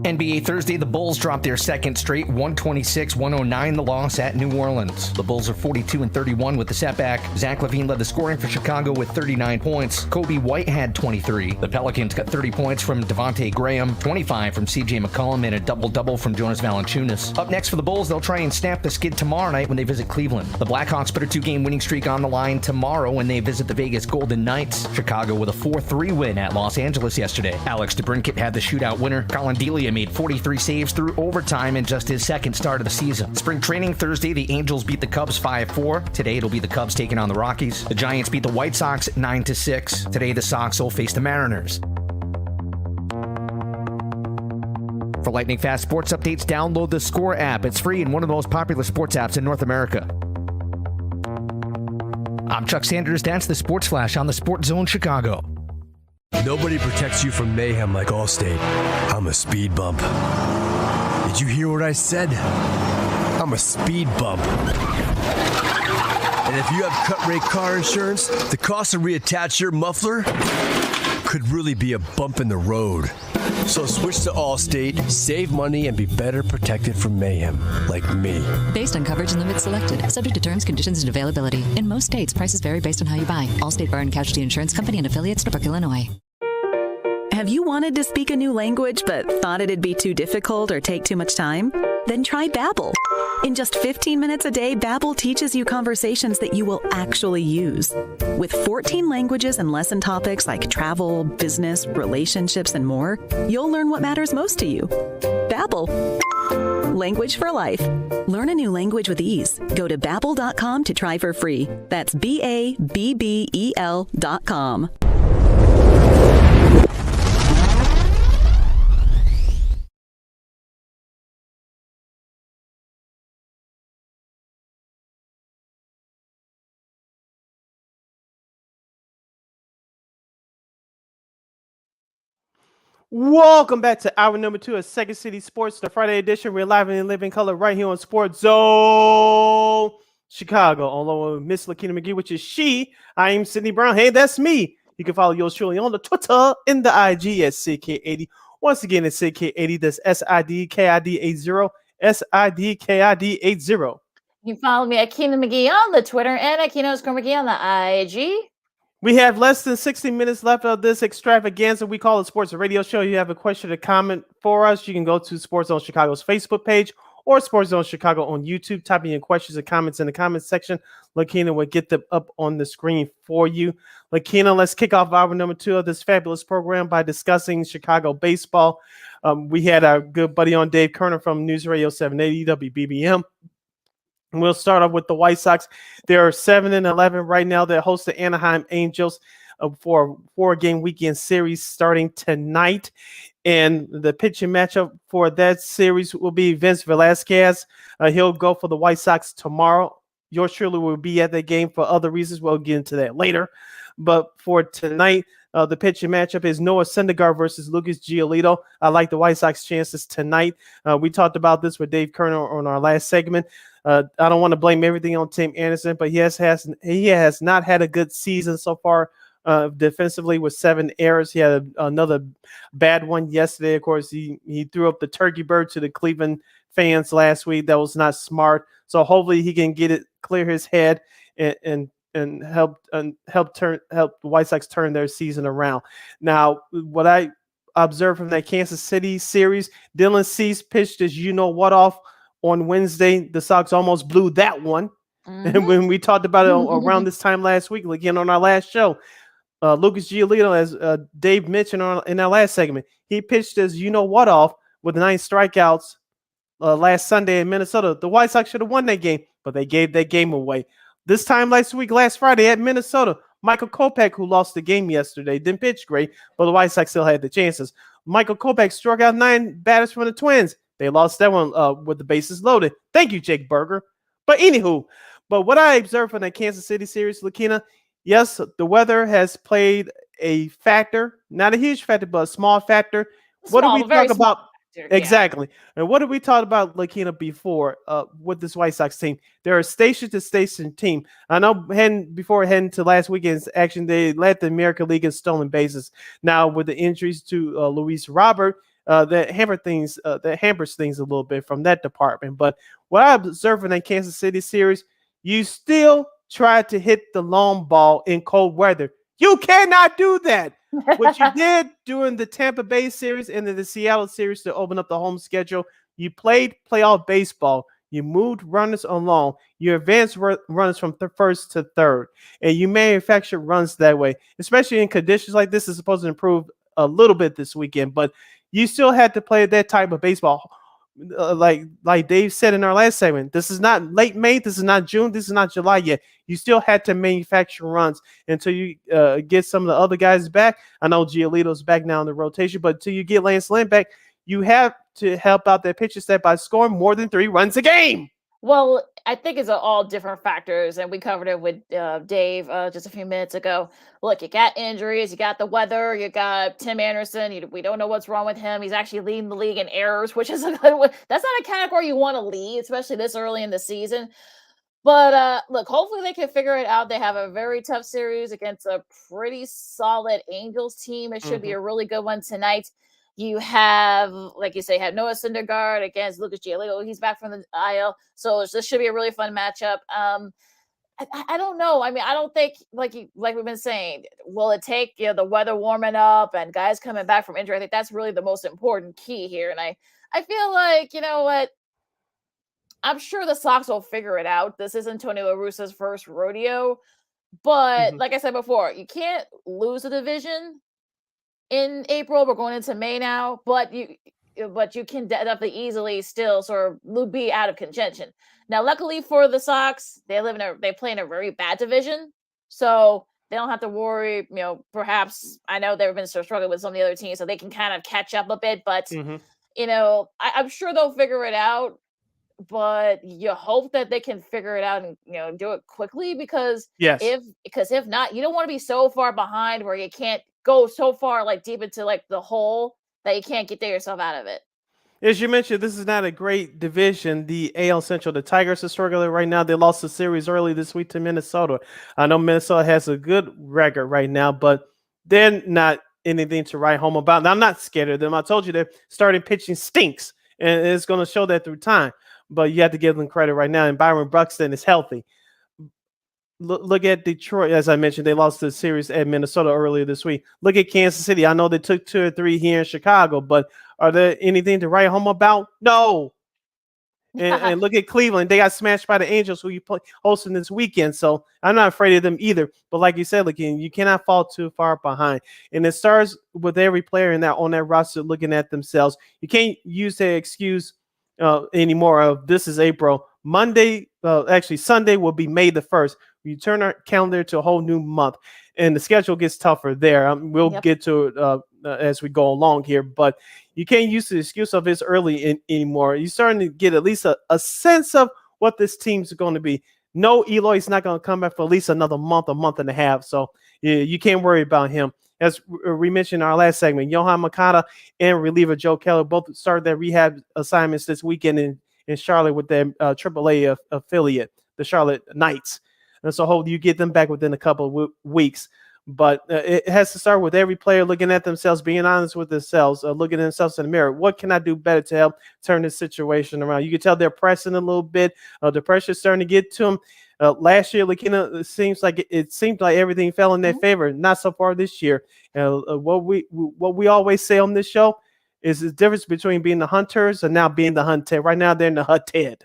NBA Thursday, the Bulls dropped their second straight 126-109 the loss at New Orleans. The Bulls are 42-31 with the setback. Zach LaVine led the scoring for Chicago with 39 points. Kobe White had 23. The Pelicans got 30 points from Devontae Graham, 25 from CJ McCollum, and a double-double from Jonas Valanciunas. Up next for the Bulls, they'll try and snap the skid tomorrow night when they visit Cleveland. The Blackhawks put a 2-game winning streak on the line tomorrow when they visit the Vegas Golden Knights. Chicago with a 4-3 win at Los Angeles yesterday. Alex DeBrincat had the shootout winner. Colin Delia made 43 saves through overtime in just his second start of the season. Spring training Thursday, the Angels beat the Cubs 5-4. Today, it'll be the Cubs taking on the Rockies. The Giants beat the White Sox 9-6. Today, the Sox will face the Mariners. For lightning fast sports updates, download the Score app. It's free and one of the most popular sports apps in North America. I'm Chuck Sanders. That's the Sports Flash on the Sports Zone Chicago. Nobody protects you from mayhem like Allstate. I'm a speed bump. Did you hear what I said? I'm a speed bump. And if you have cut rate car insurance, the cost to reattach your muffler could really be a bump in the road. So switch to Allstate, save money, and be better protected from mayhem, like me. Based on coverage and limits selected, subject to terms, conditions, and availability. In most states, prices vary based on how you buy. Allstate Bar and Casualty Insurance Company and affiliates, Newark, Illinois. Have you wanted to speak a new language but thought it'd be too difficult or take too much time? Then try Babbel. In just 15 minutes a day, Babbel teaches you conversations that you will actually use. With 14 languages and lesson topics like travel, business, relationships, and more, you'll learn what matters most to you. Babbel. Language for life. Learn a new language with ease. Go to Babbel.com to try for free. That's BABBEL.com. Welcome back to hour number 2 of Second City Sports, the Friday edition. We're live and in living color right here on Sports Zone Chicago, along with Miss Lakeena McGee, which is she. I am Sydney Brown. Hey, that's me. You can follow yours truly on the Twitter and the IG at SidK80. Once again, it's SidK80. That's SIDKID80. SIDKID80. You can follow me at Keena McGee on the Twitter and at Keena_McGee on the IG. We have less than 60 minutes left of this extravaganza we call a sports radio show. You have a question or comment for us, you can go to Sports Zone Chicago's Facebook page or Sports Zone Chicago on YouTube. Type in your questions and comments in the comments section. Lakeena will get them up on the screen for you. Lakeena, let's kick off hour number 2 of this fabulous program by discussing Chicago baseball. We had our good buddy on, Dave Kerner from Newsradio 780 WBBM. And we'll start off with the White Sox. They're 7-11 right now. They host the Anaheim Angels for a 4-game weekend series starting tonight. And the pitching matchup for that series will be Vince Velasquez. He'll go for the White Sox tomorrow. Yours truly will be at that game for other reasons. We'll get into that later. But for tonight, the pitching matchup is Noah Syndergaard versus Lucas Giolito. I like the White Sox chances tonight. We talked about this with Dave Kerner on our last segment. I don't want to blame everything on Tim Anderson, but he has not had a good season so far defensively with 7 errors. He had another bad one yesterday. Of course, he threw up the turkey bird to the Cleveland fans last week. That was not smart. So hopefully he can clear his head and help the White Sox turn their season around. Now, what I observed from that Kansas City series, Dylan Cease pitched his off on Wednesday. The Sox almost blew that one. Mm-hmm. And when we talked about it around this time last week, again on our last show, Lucas Giolito, as Dave mentioned in our last segment, he pitched his you-know-what off with 9 strikeouts last Sunday in Minnesota. The White Sox should have won that game, but they gave that game away. This time last Friday at Minnesota, Michael Kopech, who lost the game yesterday, didn't pitch great, but the White Sox still had the chances. Michael Kopech struck out 9 batters from the Twins. They lost that one with the bases loaded. Thank you, Jake Berger. But anywho, what I observed from that Kansas City series, Lakeena, yes, the weather has played a factor, not a huge factor, but a small factor. What do we talk about? Exactly. And what did we talk about, Lakeena, before with this White Sox team? They're a station-to-station team. I know before heading to last weekend's action, they led the American League in stolen bases. Now, with the injuries to Luis Robert, that hampers things a little bit from that department. But what I observed in that Kansas City series, you still try to hit the long ball in cold weather. You cannot do that. What you did during the Tampa Bay series and the Seattle series to open up the home schedule, you played playoff baseball. You moved runners along. You advanced runners from first to third, and you manufactured runs that way, especially in conditions like this. Is supposed to improve a little bit this weekend, but you still had to play that type of baseball. Like Dave said in our last segment, this is not late May, this is not June, this is not July yet. You still had to manufacture runs until you get some of the other guys back. I know Giolito's back now in the rotation, but until you get Lance Lynn back, you have to help out that pitcher set by scoring more than 3 runs a game. Well, I think it's all different factors, and we covered it with Dave just a few minutes ago. Look, you got injuries, you got the weather, you got Tim Anderson. We don't know what's wrong with him. He's actually leading the league in errors, which is a good one. That's not a category you want to lead, especially this early in the season. But look, hopefully they can figure it out. They have a very tough series against a pretty solid Angels team. It should be a really good one tonight. You have, like you say, Noah Syndergaard against Lucas Giolito. He's back from the IL. So this should be a really fun matchup. I don't know. I mean, I don't think, like we've been saying, will it take the weather warming up and guys coming back from injury? I think that's really the most important key here. And I feel like, you know what? I'm sure the Sox will figure it out. This isn't Tony La Russa's first rodeo. But like I said before, you can't lose a division in April. We're going into May now, but you can definitely easily still sort of be out of contention. Now, luckily for the Sox, they play in a very bad division, so they don't have to worry. Perhaps I know they've been struggling with some of the other teams, so they can kind of catch up a bit. But I'm sure they'll figure it out. But you hope that they can figure it out and do it quickly, because if not, you don't want to be so far behind where you can't go so far deep into the hole that you can't get yourself out of it. As you mentioned, this is not a great division. The AL Central, the Tigers are struggling right now. They lost the series early this week to Minnesota. I know Minnesota has a good record right now, but they're not anything to write home about. Now, I'm not scared of them. I told you their starting pitching stinks, and it's going to show that through time. But you have to give them credit right now. And Byron Buxton is healthy. Look at Detroit. As I mentioned, they lost the series at Minnesota earlier this week. Look at Kansas City. I know they took 2 or 3 here in Chicago, but are there anything to write home about? No. And look at Cleveland. They got smashed by the Angels, who you hosting this weekend. So I'm not afraid of them either. But like you said, you cannot fall too far behind. And it starts with every player on that roster looking at themselves. You can't use the excuse anymore of this is April. Sunday will be May the 1st. You turn our calendar to a whole new month, and the schedule gets tougher there. We'll get to it as we go along here, but you can't use the excuse of it's early anymore. You're starting to get at least a sense of what this team's going to be. No, Eloy's not going to come back for at least another month, a month and a half, so you can't worry about him. As we mentioned in our last segment, Yohan Manika and reliever Joe Keller both started their rehab assignments this weekend in Charlotte with their AAA affiliate, the Charlotte Knights. And so hopefully you get them back within a couple of weeks. But it has to start with every player looking at themselves, being honest with themselves, looking at themselves in the mirror. What can I do better to help turn this situation around? You can tell they're pressing a little bit. The pressure's starting to get to them. Last year, Lakeena, it seemed like everything fell in their favor. Not so far this year. What we always say on this show is the difference between being the hunters and now being the hunted. Right now, they're in the hunted.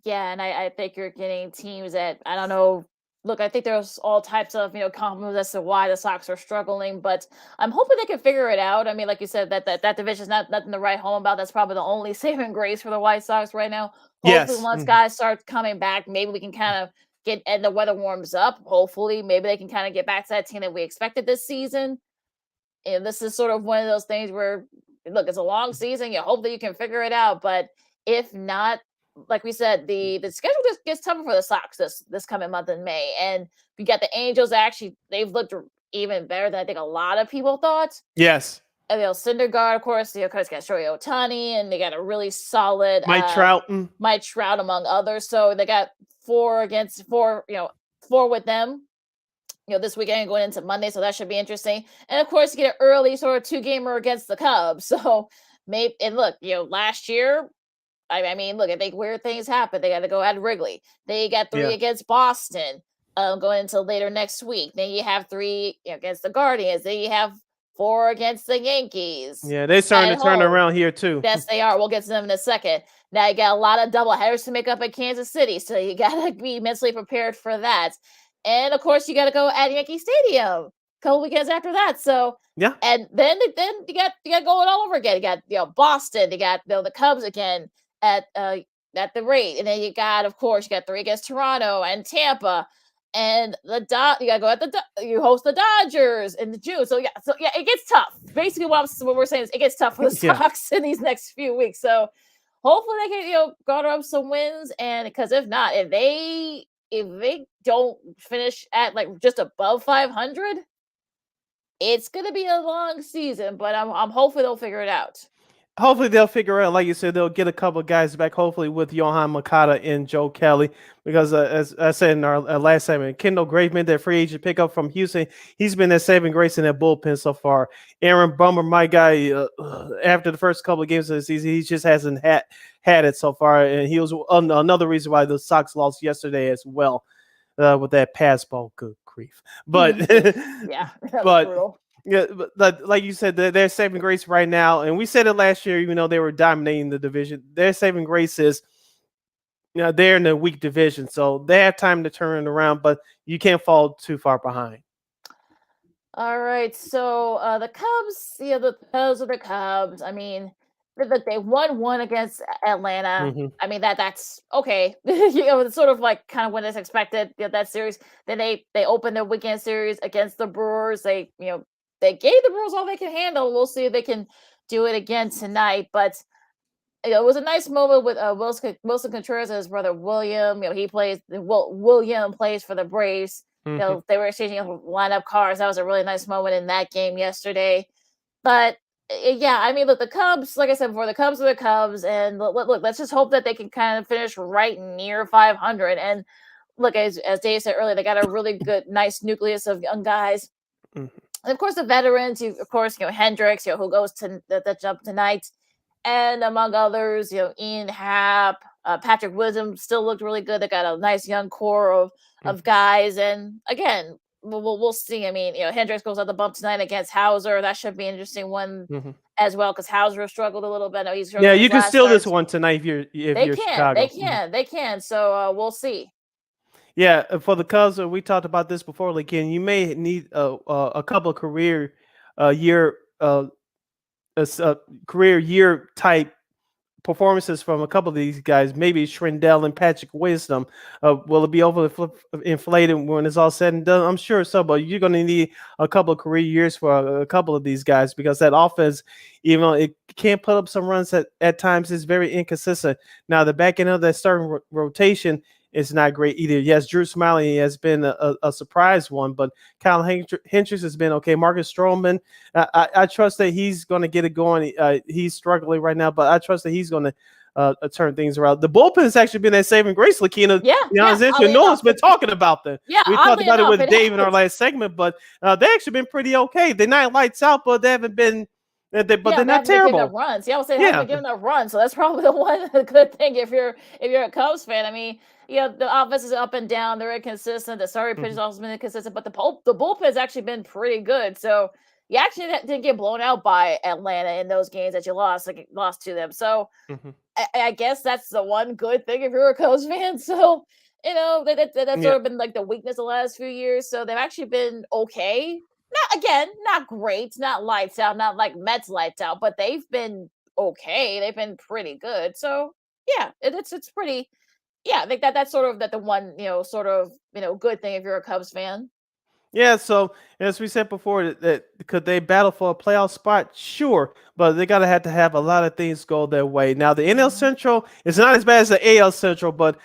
Yeah, and I think you're getting teams that, I don't know, look, I think there's all types of, compliments as to why the Sox are struggling, but I'm hoping they can figure it out. I mean, like you said, that division is nothing to write home about. That's probably the only saving grace for the White Sox right now. Hopefully, Yes. once guys start coming back, maybe we can kind of and the weather warms up. Hopefully, maybe they can kind of get back to that team that we expected this season. And this is sort of one of those things where, look, it's a long season. You hope that you can figure it out, but if not, like we said, the schedule just gets tougher for the Sox this coming month in May. And we got the Angels. Actually, they've looked even better than I think a lot of people thought. Yes. And Syndergaard, of course, because got Shohei Ohtani, and they got a really solid Mike Trout, among others. So they got 4 with them. This weekend going into Monday, so that should be interesting. And of course, you get an early sort of 2-gamer against the Cubs. So maybe, and look, last year, I mean, look, I think weird things happen. They got to go at Wrigley. They got 3 against Boston going into later next week. Then you have 3 against the Guardians. Then you have 4 against the Yankees. Yeah, they're starting to turn around here too. Yes, they are. We'll get to them in a second. Now you got a lot of double headers to make up in Kansas City, so you got to be mentally prepared for that. And of course, you got to go at Yankee Stadium a couple weekends after that. So yeah, and then you got going all over again. You got Boston. You got the Cubs again at the rate, and then you got, of course, you got 3 against Toronto and Tampa, and you got to go you host the Dodgers in June. So yeah, it gets tough. Basically, what we're saying is it gets tough for the Sox in these next few weeks. So hopefully they can garner up some wins, and because if not, if they don't finish at just above 500, it's gonna be a long season. But I'm hopefully they'll figure it out. Hopefully they'll figure out, like you said, they'll get a couple of guys back. Hopefully with Yohan Moncada and Joe Kelly, because as I said in our last segment, Kendall Graveman, that free agent pickup from Houston, he's been that saving grace in that bullpen so far. Aaron Bummer, my guy, after the first couple of games of the season, he just hasn't had it so far, and he was another reason why the Sox lost yesterday as well. With that pass ball, good grief! But yeah, but like you said, they're saving grace right now, and we said it last year. Even though they were dominating the division, their saving grace is, they're in a weak division, so they have time to turn it around. But you can't fall too far behind. All right, so the Cubs, the Cubs are the Cubs. I mean, they won 1 against Atlanta. Mm-hmm. I mean, that's okay. It's sort of like kind of when it's expected. That series. Then they opened their weekend series against the Brewers. They gave the Brewers all they can handle. We'll see if they can do it again tonight. But it was a nice moment with Wilson Contreras and his brother William. William plays for the Braves. Mm-hmm. They were exchanging lineup cards. That was a really nice moment in that game yesterday. But yeah, I mean, look, the Cubs, like I said before, the Cubs are the Cubs, and look, let's just hope that they can kind of finish right near 500. And look, as Dave said earlier, they got a really good, nice nucleus of young guys. Mm-hmm. And of course, the veterans, Hendricks, who goes to the jump tonight, and among others, Ian Happ, Patrick Wisdom still looked really good. They got a nice young core of guys, and again, we'll see. I mean, Hendricks goes out the bump tonight against Hauser. That should be an interesting one as well, because Hauser struggled a little bit. No, he's you can steal this one tonight if you're Chicago. They can. So we'll see. Yeah, for the Cubs, we talked about this before. Lakeena, you may need a couple of career year type performances from a couple of these guys. Maybe Shrindell and Patrick Wisdom. Will it be inflated when it's all said and done? I'm sure so, but you're going to need a couple of career years for a couple of these guys, because that offense, even though it can't put up some runs at times, is very inconsistent. Now, the back end of that starting rotation is not great either. Yes, Drew Smiley has been a surprise one, but Kyle Hendricks has been okay. Marcus Stroman, I trust that he's going to get it going. He's struggling right now, but I trust that he's going to turn things around. The bullpen has actually been that saving grace, Lakeena. No one's been talking about them. Yeah, we talked about it with Dave in our last segment, but they actually been pretty okay. They're not lights out, but they haven't been. They're not terrible. Runs. Yeah, I would say they haven't been giving up runs, so that's probably the one good thing if you're a Cubs fan. I mean, the offense is up and down. They're inconsistent. The starting pitch has also been inconsistent, but the bullpen has actually been pretty good. So you actually didn't get blown out by Atlanta in those games that you lost to them. So I guess that's the one good thing if you're a Cubs fan. So That's sort of been like the weakness the last few years. So they've actually been okay. Not great, not lights out, not like Mets lights out, but they've been okay. They've been pretty good. So yeah, it's pretty. Yeah, I think that's sort of the one good thing if you're a Cubs fan. Yeah, so as we said before, that could they battle for a playoff spot? Sure, but they gotta have to have a lot of things go their way. Now the NL Central is not as bad as the AL Central, but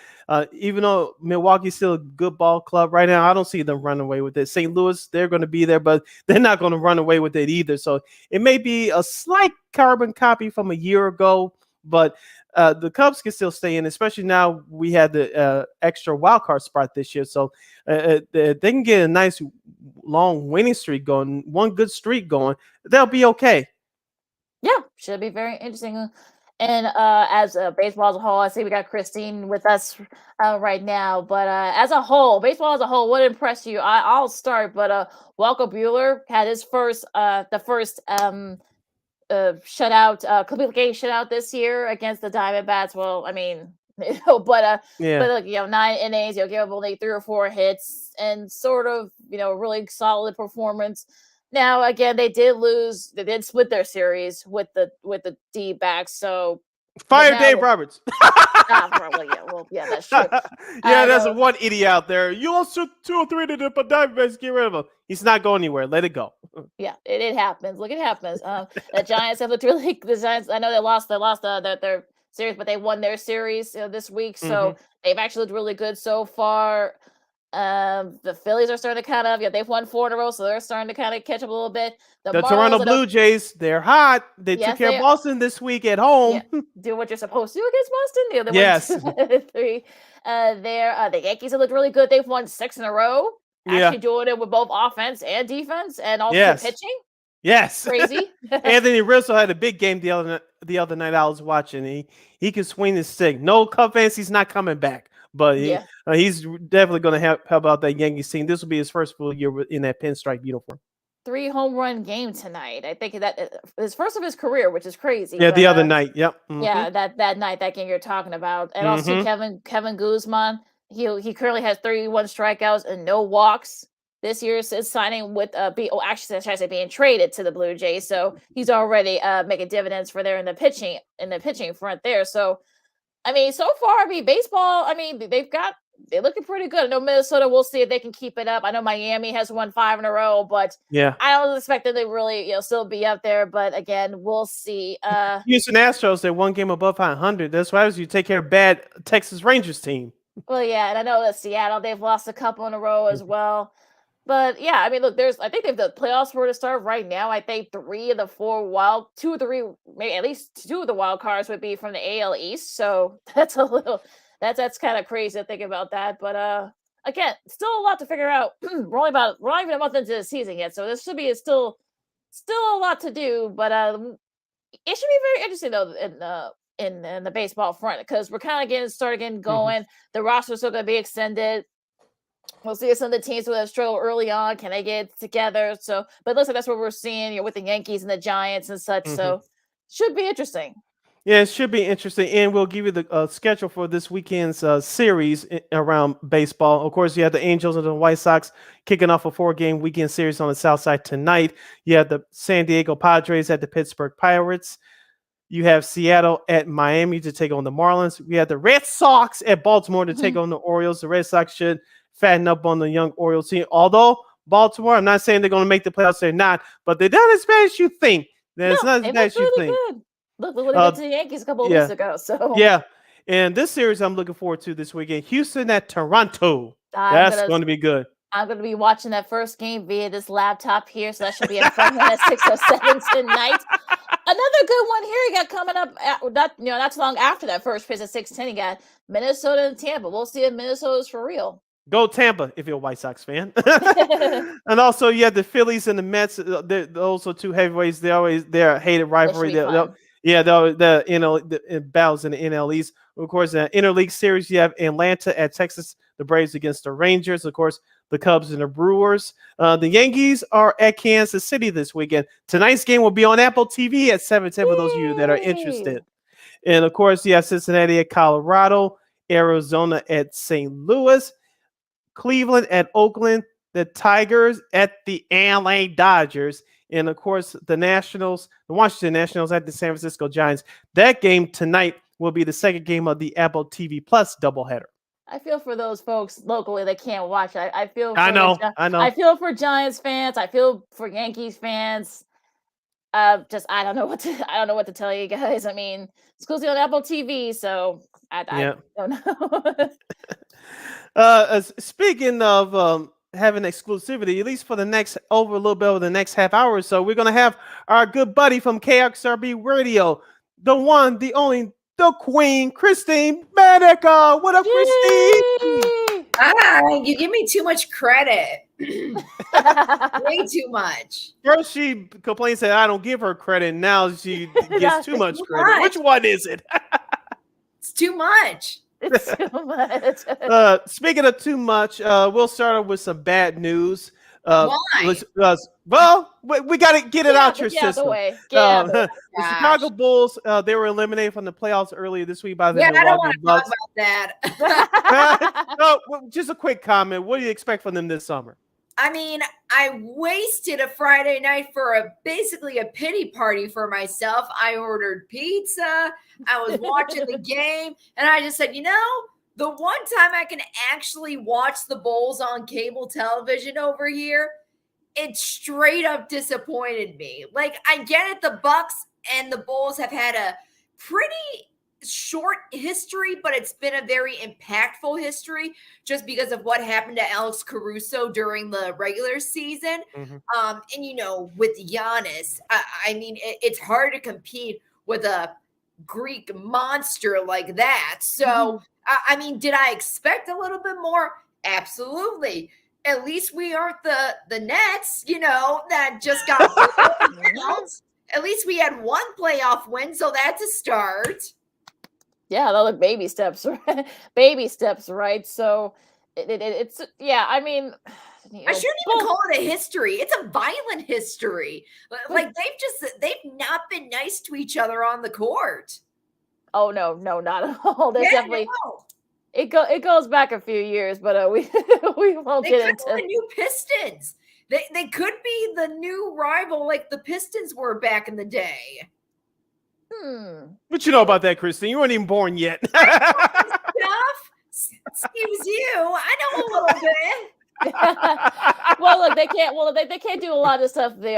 even though Milwaukee's still a good ball club right now, I don't see them running away with it. St. Louis, they're going to be there, but they're not going to run away with it either. So it may be a slight carbon copy from a year ago, but the Cubs can still stay in, especially now we had the extra wild card spot this year. So they can get a nice long winning streak going, one good streak going. They'll be okay. Yeah, should be very interesting. And as baseball as a whole, I see we got Christine with us right now. But as a whole, baseball as a whole, what impressed you? I'll start. But Walker Buehler had his first shutout, complete game shutout this year against the Diamondbacks. Well, I mean, but 9 innings, give up only 3 or 4 hits, and sort of really solid performance. Now again, they did lose. They did split their series with the D-backs. So fire Dave Roberts. Probably, yeah. Well, yeah, that's true. There's one idiot out there. You also 2 or 3 to the Diamondbacks. Get rid of him. He's not going anywhere. Let it go. Yeah, it happens. Look, it happens. The Giants have looked really. The Giants. I know they lost their series, but they won their series this week. So they've actually looked really good so far. The Phillies are starting to kind of, they've won 4 in a row, so they're starting to kind of catch up a little bit. The Toronto Blue Jays, they're hot. They took care of Boston this week at home. Yeah, do what you're supposed to do against Boston. Yes. 3. The Yankees have looked really good. They've won 6 in a row. Actually doing it with both offense and defense, and also pitching. Yes. Crazy. Anthony Rizzo had a big game the other night I was watching. He can swing his stick. No Cub fans, he's not coming back. But he's definitely going to help out that Yankees team. This will be his first full year in that pinstripe uniform. 3 home run game tonight. I think that his first of his career, which is crazy. Yeah, the other night. Yep. Mm-hmm. Yeah, that night, that game you're talking about. And also Kevin Guzman. He currently has 31 strikeouts and no walks. This year is signing with being traded to the Blue Jays. So he's already making dividends for there in the pitching front there. So I mean, so far, baseball, they're looking pretty good. I know Minnesota, we'll see if they can keep it up. I know Miami has won 5 in a row, but I don't expect them to really, still be up there. But again, we'll see. Houston Astros, they're 1 game above 500. That's why you take care of bad Texas Rangers team. Well, yeah, and I know that Seattle, they've lost a couple in a row as well. But yeah, look, I think the playoffs were to start right now. I think 2 of the maybe at least 2 of the wild cards would be from the AL East. So that's that's kind of crazy to think about that. But again, still a lot to figure out. we're not even a month into the season yet, so this should be still a lot to do. But it should be very interesting though in the baseball front, because we're kind of getting going. The roster's still going to be extended. We'll see if some of the teams who have struggled early on, can they get together? So, but it looks like that's what we're seeing with the Yankees and the Giants and such. So, should be interesting. Yeah, it should be interesting. And we'll give you the schedule for this weekend's series around baseball. Of course, you have the Angels and the White Sox kicking off a 4-game weekend series on the South Side tonight. You have the San Diego Padres at the Pittsburgh Pirates. You have Seattle at Miami to take on the Marlins. We have the Red Sox at Baltimore to take on the Orioles. The Red Sox should fatten up on the young Orioles team. Although Baltimore, I'm not saying they're going to make the playoffs. They're not, but they're not as bad as you think. It's not as bad as you think. Good. Look what they did to the Yankees a couple of weeks ago. So and this series I'm looking forward to this weekend. Houston at Toronto. That's going to be good. I'm going to be watching that first game via this laptop here, so that should be a fun one at 6:07 tonight. Another good one here you got coming up not too long after that first pitch at 6:10. You got Minnesota and Tampa. We'll see if Minnesota's for real. Go Tampa if you're a White Sox fan. And also you have the Phillies and the Mets. They're also 2 heavyweights. They're a hated rivalry. The battles in the NL East. Of course, in the interleague series, you have Atlanta at Texas, the Braves against the Rangers. Of course, the Cubs and the Brewers. The Yankees are at Kansas City this weekend. Tonight's game will be on Apple TV at 7:10 for those of you that are interested. And of course, you have Cincinnati at Colorado. Arizona at St. Louis, Cleveland at Oakland, the Tigers at the LA Dodgers, and of course the Washington Nationals at the San Francisco Giants. That game tonight will be the second game of the Apple TV Plus doubleheader. I feel for those folks locally that can't watch. I feel. For I know. I feel for Giants fans. I feel for Yankees fans. I don't know what to tell you guys. I mean, it's exclusively on Apple TV, so I don't know. Speaking of having exclusivity, at least for the next over the next half hour or so, we're gonna have our good buddy from KXRB Radio, the one, the only, the Queen, Christine Manika. What up, Christine? You give me too much credit. Way too much. First she complains that I don't give her credit. Now she gets too much credit. Which one is it? It's too much. It's too much. Speaking of too much, we'll start off with some bad news. Why? Well, we got to get it out your system. The Chicago Bulls, they were eliminated from the playoffs earlier this week by the Milwaukee Bucks. I don't want to talk about that. No, just a quick comment. What do you expect from them this summer? I mean, I wasted a Friday night for basically a pity party for myself. I ordered pizza. I was watching the game, and I just said, the one time I can actually watch the Bulls on cable television over here, it straight up disappointed me. Like, I get it, the Bucks and the Bulls have had a pretty short history, but it's been a very impactful history just because of what happened to Alex Caruso during the regular season. And with Giannis, I mean, it's hard to compete with a Greek monster like that. So I mean, did I expect a little bit more? Absolutely. At least we aren't the Nets, that just got At least we had one playoff win, so that's a start. Yeah, those are baby steps, right? Baby steps, right? So it's I mean, I shouldn't even call it a history. It's a violent history. Like they've not been nice to each other on the court. Oh no, not at all. There's definitely no. It goes back a few years, but we won't get into the new Pistons. They could be the new rival like the Pistons were back in the day. What you know about that, Christine? You weren't even born yet. Stuff. Excuse you. I know a little bit. Well, look, they can't do a lot of stuff. They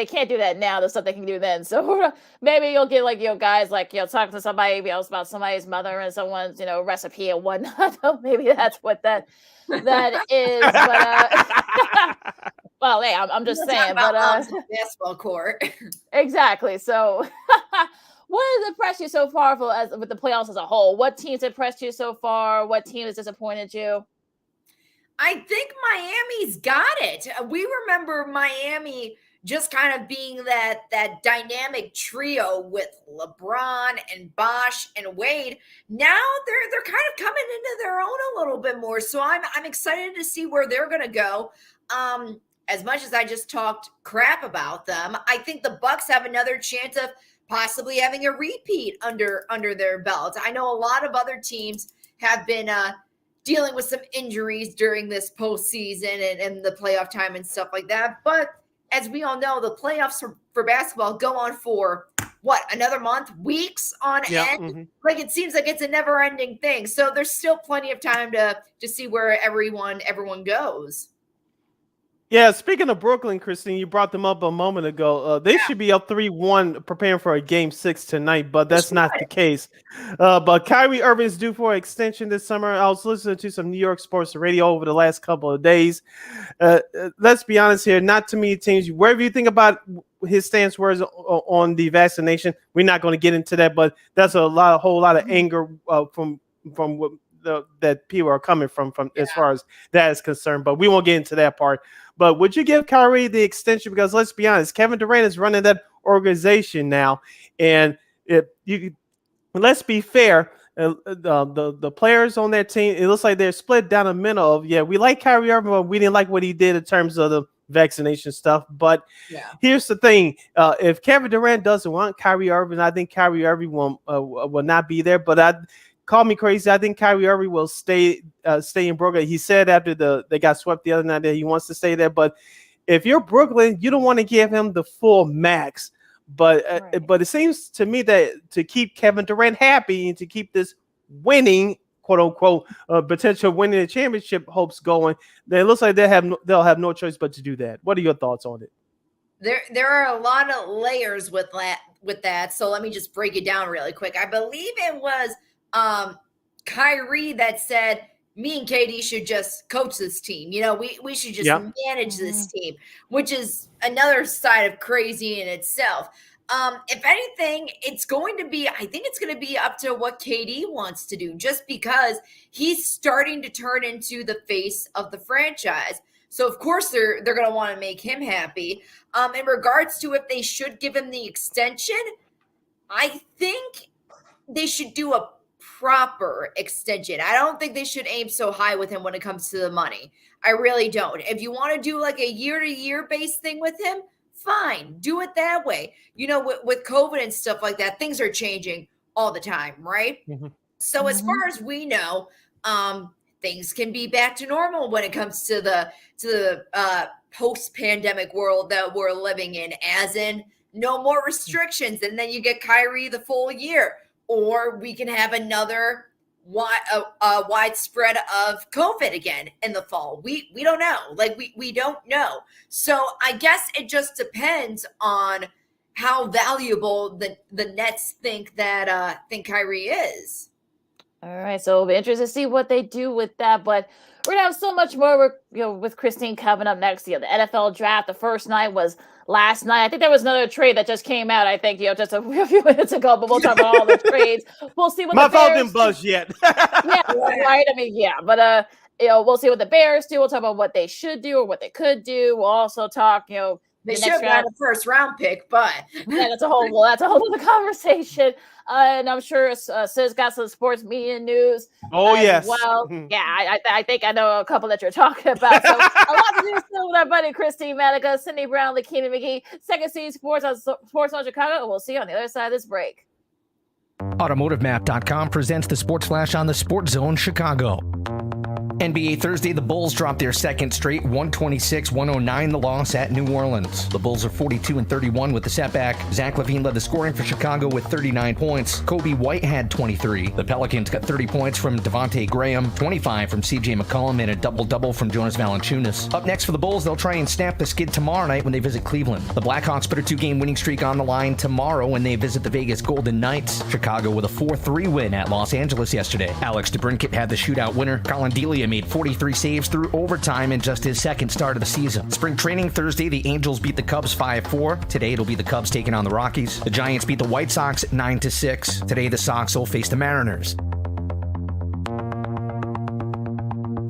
can't do that now. The stuff they can do then. So maybe you'll get guys talking to somebody about somebody's mother and someone's recipe and whatnot. Maybe that's what that is. But well, hey, I'm just saying. But basketball court. Exactly. So. What has impressed you so far with the playoffs as a whole? What teams impressed you so far? What team has disappointed you? I think Miami's got it. We remember Miami just kind of being that dynamic trio with LeBron and Bosh and Wade. Now they're kind of coming into their own a little bit more. So I'm excited to see where they're going to go. As much as I just talked crap about them, I think the Bucks have another chance of possibly having a repeat under their belt. I know a lot of other teams have been dealing with some injuries during this postseason and the playoff time and stuff like that. But as we all know, the playoffs for basketball go on for another month, weeks on end. Like it seems like it's a never ending thing. So there's still plenty of time to see where everyone goes. Yeah, speaking of Brooklyn, Christine, you brought them up a moment ago. They should be up 3-1 preparing for a Game 6 tonight, but that's not the case. But Kyrie Irving's due for an extension this summer. I was listening to some New York sports radio over the last couple of days. Let's be honest here, not too many teams. Wherever you think about his stance was on the vaccination, we're not going to get into that, but that's a whole lot of anger from what that people are coming from as far as that is concerned. But we won't get into that part. But would you give Kyrie the extension? Because let's be honest, Kevin Durant is running that organization now, and let's be fair. The players on that team, it looks like they're split down the middle of we like Kyrie Irving, but we didn't like what he did in terms of the vaccination stuff. But here's the thing: if Kevin Durant doesn't want Kyrie Irving, I think Kyrie Irving will not be there. But call me crazy. I think Kyrie Irving will stay in Brooklyn. He said after they got swept the other night that he wants to stay there. But if you're Brooklyn, you don't want to give him the full max. But but it seems to me that to keep Kevin Durant happy and to keep this winning, quote unquote, potential winning the championship hopes going, then it looks like they'll have no choice but to do that. What are your thoughts on it? There are a lot of layers with that. So let me just break it down really quick. I believe it was Kyrie that said, me and KD should just coach this team. We should just manage this team, which is another side of crazy in itself. If anything, I think it's going to be up to what KD wants to do, just because he's starting to turn into the face of the franchise. So of course they're going to want to make him happy. In regards to if they should give him the extension, I think they should do a proper extension. I don't think they should aim so high with him when it comes to the money. I really don't. If you want to do like a year-to-year based thing with him, fine, do it that way. With COVID and stuff like that, things are changing all the time, right? Mm-hmm. So as far as we know, things can be back to normal when it comes to the post-pandemic world that we're living in, as in no more restrictions, and then you get Kyrie the full year, or we can have another widespread of COVID again in the fall. We don't know. We don't know. So I guess it just depends on how valuable the Nets think Kyrie is. All right, so it'll be interesting to see what they do with that. But we're gonna have so much more, with Christine coming up next. The NFL draft, the first night was last night. I think there was another trade that just came out. I think just a few minutes ago. But we'll talk about all the trades. We'll see what my the Bears phone didn't buzz yet. Yeah, right. I mean, yeah, but we'll see what the Bears do. We'll talk about what they should do or what they could do. We'll also talk, they should have got a first round pick, but that's a whole other conversation. And I'm sure Sid's got some sports media news. Oh, yes. Well, yeah, I think I know a couple that you're talking about. So a lot to do still with our buddy Christine Manika, Cindy Brown, Lakeena McGee, Second City Sports on Chicago. And we'll see you on the other side of this break. AutomotiveMap.com presents the Sports Flash on the Sports Zone Chicago. NBA Thursday, the Bulls dropped their second straight 126-109 the loss at New Orleans. The Bulls are 42-31 with the setback. Zach LaVine led the scoring for Chicago with 39 points. Kobe White had 23. The Pelicans got 30 points from Devontae Graham, 25 from CJ McCollum, and a double-double from Jonas Valanciunas. Up next for the Bulls, they'll try and snap the skid tomorrow night when they visit Cleveland. The Blackhawks put a 2-game winning streak on the line tomorrow when they visit the Vegas Golden Knights. Chicago with a 4-3 win at Los Angeles yesterday. Alex DeBrincat had the shootout winner. Colin Delia made 43 saves through overtime in just his second start of the season. Spring training Thursday, the Angels beat the Cubs 5-4. Today, it'll be the Cubs taking on the Rockies. The Giants beat the White Sox 9-6. Today, the Sox will face the Mariners.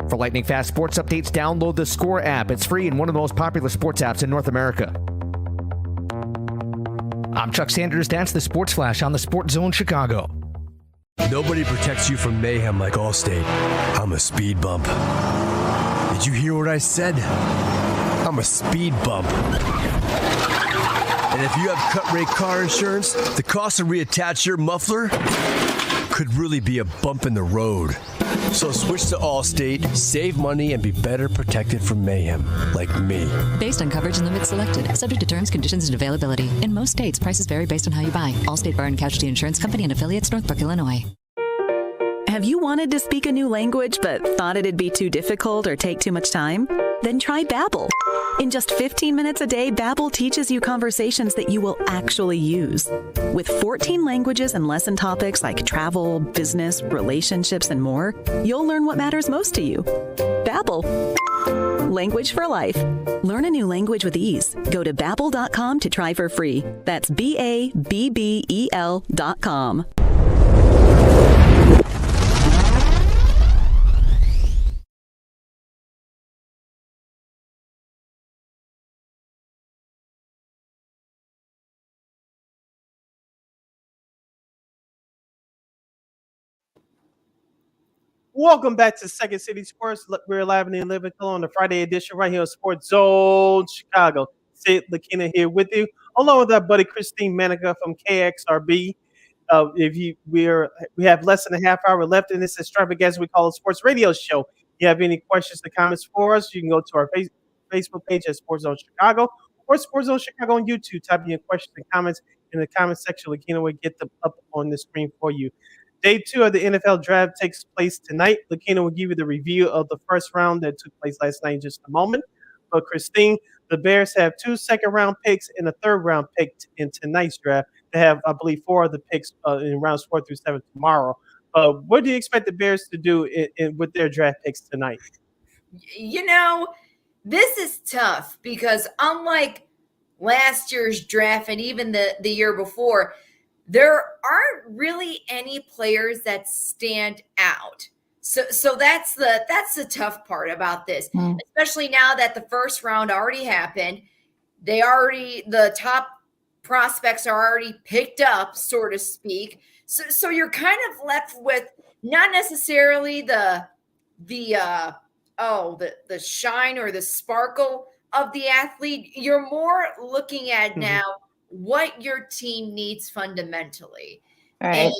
For lightning fast sports updates, download the Score app. It's free and one of the most popular sports apps in North America. I'm Chuck Sanders. That's the Sports Flash on the Sports Zone Chicago. Nobody protects you from mayhem like Allstate. I'm a speed bump. Did you hear what I said? I'm a speed bump. And if you have cut rate car insurance, the cost to reattach your muffler could really be a bump in the road. So switch to Allstate, save money, and be better protected from mayhem, like me. Based on coverage and limits selected, subject to terms, conditions, and availability. In most states, prices vary based on how you buy. Allstate Bar and Casualty Insurance Company and affiliates, Northbrook, Illinois. Have you wanted to speak a new language but thought it'd be too difficult or take too much time? Then try Babbel. In just 15 minutes a day, Babbel teaches you conversations that you will actually use. With 14 languages and lesson topics like travel, business, relationships, and more, you'll learn what matters most to you. Babbel. Language for life. Learn a new language with ease. Go to Babbel.com to try for free. That's BABBEL.com. Welcome back to Second City Sports. We're live and in living on the Friday edition right here on Sports Zone Chicago. Sid Lakeena here with you, along with our buddy Christine Manika from KXRB. We have less than a half hour left in this extravaganza we call a sports radio show. If you have any questions or comments for us, you can go to our Facebook page at Sports Zone Chicago or Sports Zone Chicago on YouTube. Type in your questions and comments in the comment section. Lakeena will get them up on the screen for you. Day 2 of the NFL draft takes place tonight. Lakeena will give you the review of the first round that took place last night in just a moment. But Christine, the Bears have 2 second-round picks and a third-round pick in tonight's draft. They have, I believe, 4 of the picks in rounds 4 through 7 tomorrow. What do you expect the Bears to do with their draft picks tonight? This is tough because unlike last year's draft and even the year before, there aren't really any players that stand out. So that's the tough part about this, especially now that the first round already happened. The top prospects are already picked up, so to speak. So you're kind of left with not necessarily the shine or the sparkle of the athlete. You're more looking at now what your team needs fundamentally. Right.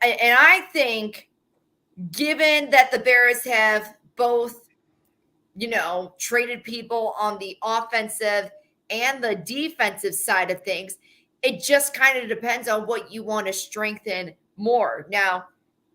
And I think, given that the Bears have both, traded people on the offensive and the defensive side of things, it just kind of depends on what you want to strengthen more. Now,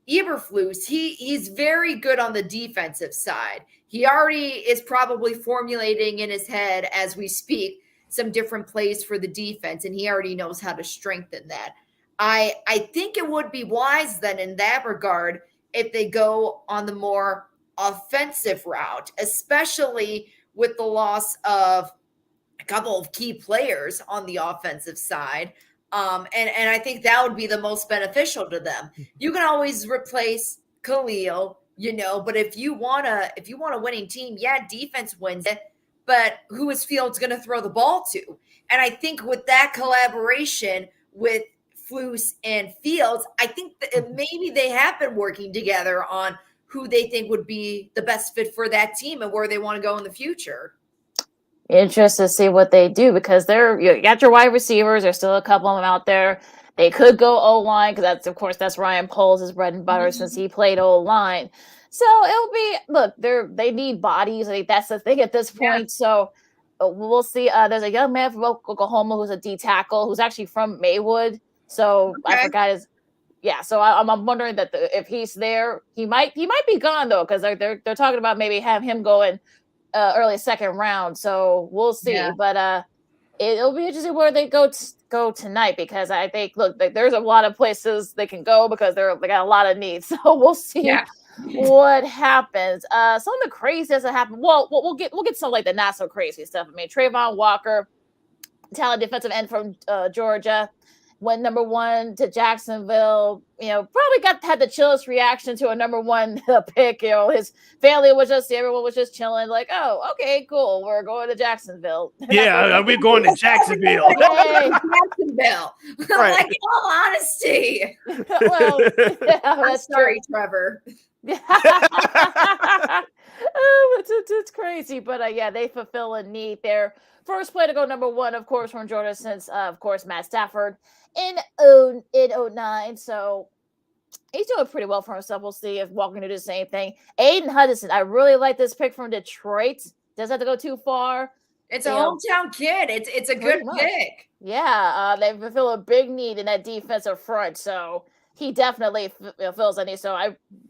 Eberflus, he's very good on the defensive side. He already is probably formulating in his head as we speak some different plays for the defense, and he already knows how to strengthen that. I think it would be wise then in that regard if they go on the more offensive route, especially with the loss of a couple of key players on the offensive side. And I think that would be the most beneficial to them. You can always replace Khalil, but if you want a winning team, defense wins it. But who is Fields going to throw the ball to? And I think with that collaboration with Flus and Fields, I think that maybe they have been working together on who they think would be the best fit for that team and where they want to go in the future. Interested to see what they do because you got your wide receivers. There's still a couple of them out there. They could go O-line because that's Ryan Poles' bread and butter since he played O-line. So it'll be they need bodies. I think that's the thing at this point. Yeah. So we'll see. There's a young man from Oklahoma who's a D tackle who's actually from Maywood. So okay. I forgot his. Yeah. So I'm wondering that if he's there, he might be gone though because they're talking about maybe have him going early second round. So we'll see. Yeah. But it'll be interesting where they go tonight because I think there's a lot of places they can go because they got a lot of needs. So we'll see. Yeah. What happens? Some of the craziest that happened. Well, we'll get some like the not so crazy stuff. I mean, Trayvon Walker, talented defensive end from Georgia, went number 1 to Jacksonville. Probably had the chillest reaction to a number 1 pick. His family everyone was just chilling, like, oh, okay, cool, we're going to Jacksonville. Yeah, we're going to Jacksonville. Jacksonville. Right. Like, in all honesty. Well, yeah, I'm sorry, Trevor. It's crazy, but they fulfill a need. Their first play to go number 1, of course, from Georgia since, of course, Matt Stafford in 2009. So he's doing pretty well for himself. We'll see if Walker can do the same thing. Aiden Hudson, I really like this pick from Detroit. Doesn't have to go too far. It's a hometown kid. It's a good pick. Yeah, they fulfill a big need in that defensive front. So he definitely fills a need. So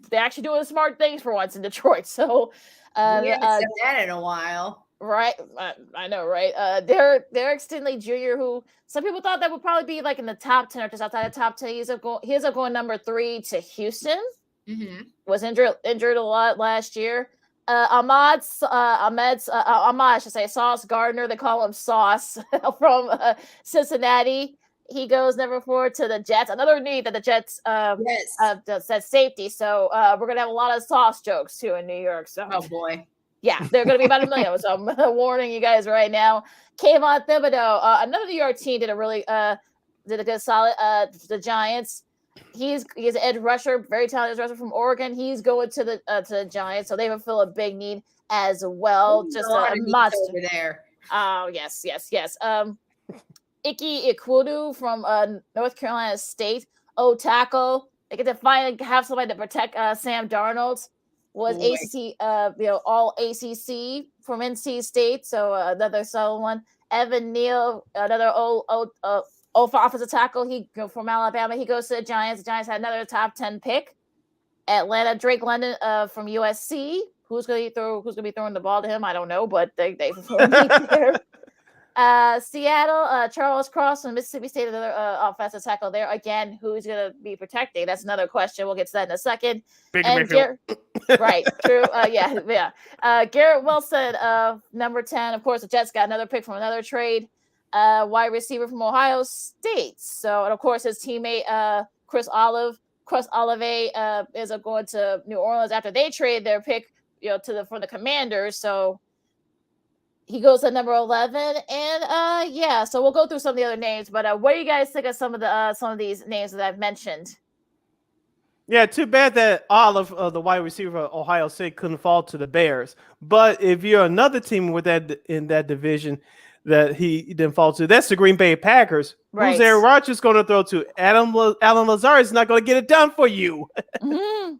they're actually doing smart things for once in Detroit. So we haven't said that in a while. Right. I know, right? Derek Stingley Jr., who some people thought that would probably be like in the top 10 or just outside the top 10. He ends up going number 3 to Houston. Mm-hmm. Was injured a lot last year. Ahmad, I should say, Sauce Gardner. They call him Sauce from Cincinnati. He goes number 4 to the Jets. Another need that the Jets said safety. So we're gonna have a lot of Sauce jokes too in New York. So oh boy. Yeah, they're going to be about $1 million. So I'm warning you guys right now. Kayvon Thibodeau, another New York team did a good solid. The Giants. He's an edge rusher, very talented edge rusher from Oregon. He's going to the Giants, so they fulfill a big need as well. Just a monster over there. Oh yes. Ike Ekwudu from North Carolina State. O tackle. They get to finally have somebody to protect Sam Darnold. Was Boy. ACC, all ACC from NC State. So another solid one. Evan Neal, another offensive tackle. He from Alabama. He goes to the Giants. The Giants had another top 10 pick. Atlanta, Drake London from USC. Who's going to be throwing the ball to him? I don't know, but they there. Seattle, Charles Cross from Mississippi State, another offensive tackle there. Again, who's going to be protecting? That's another question. We'll get to that in a second. Right, true. Garrett Wilson, number 10. Of course, the Jets got another pick from another trade. Wide receiver from Ohio State. So, and of course, his teammate, Chris Olave is going to New Orleans after they trade their pick, for the Commanders. So he goes to number 11, and so we'll go through some of the other names. But what do you guys think of some of these names that I've mentioned? Yeah, too bad that Olive, the wide receiver of Ohio State, couldn't fall to the Bears. But if you're another team with that in that division that he didn't fall to, that's the Green Bay Packers. Right. Who's Aaron Rodgers going to throw to? Alan Lazard is not going to get it done for you. Mm-hmm.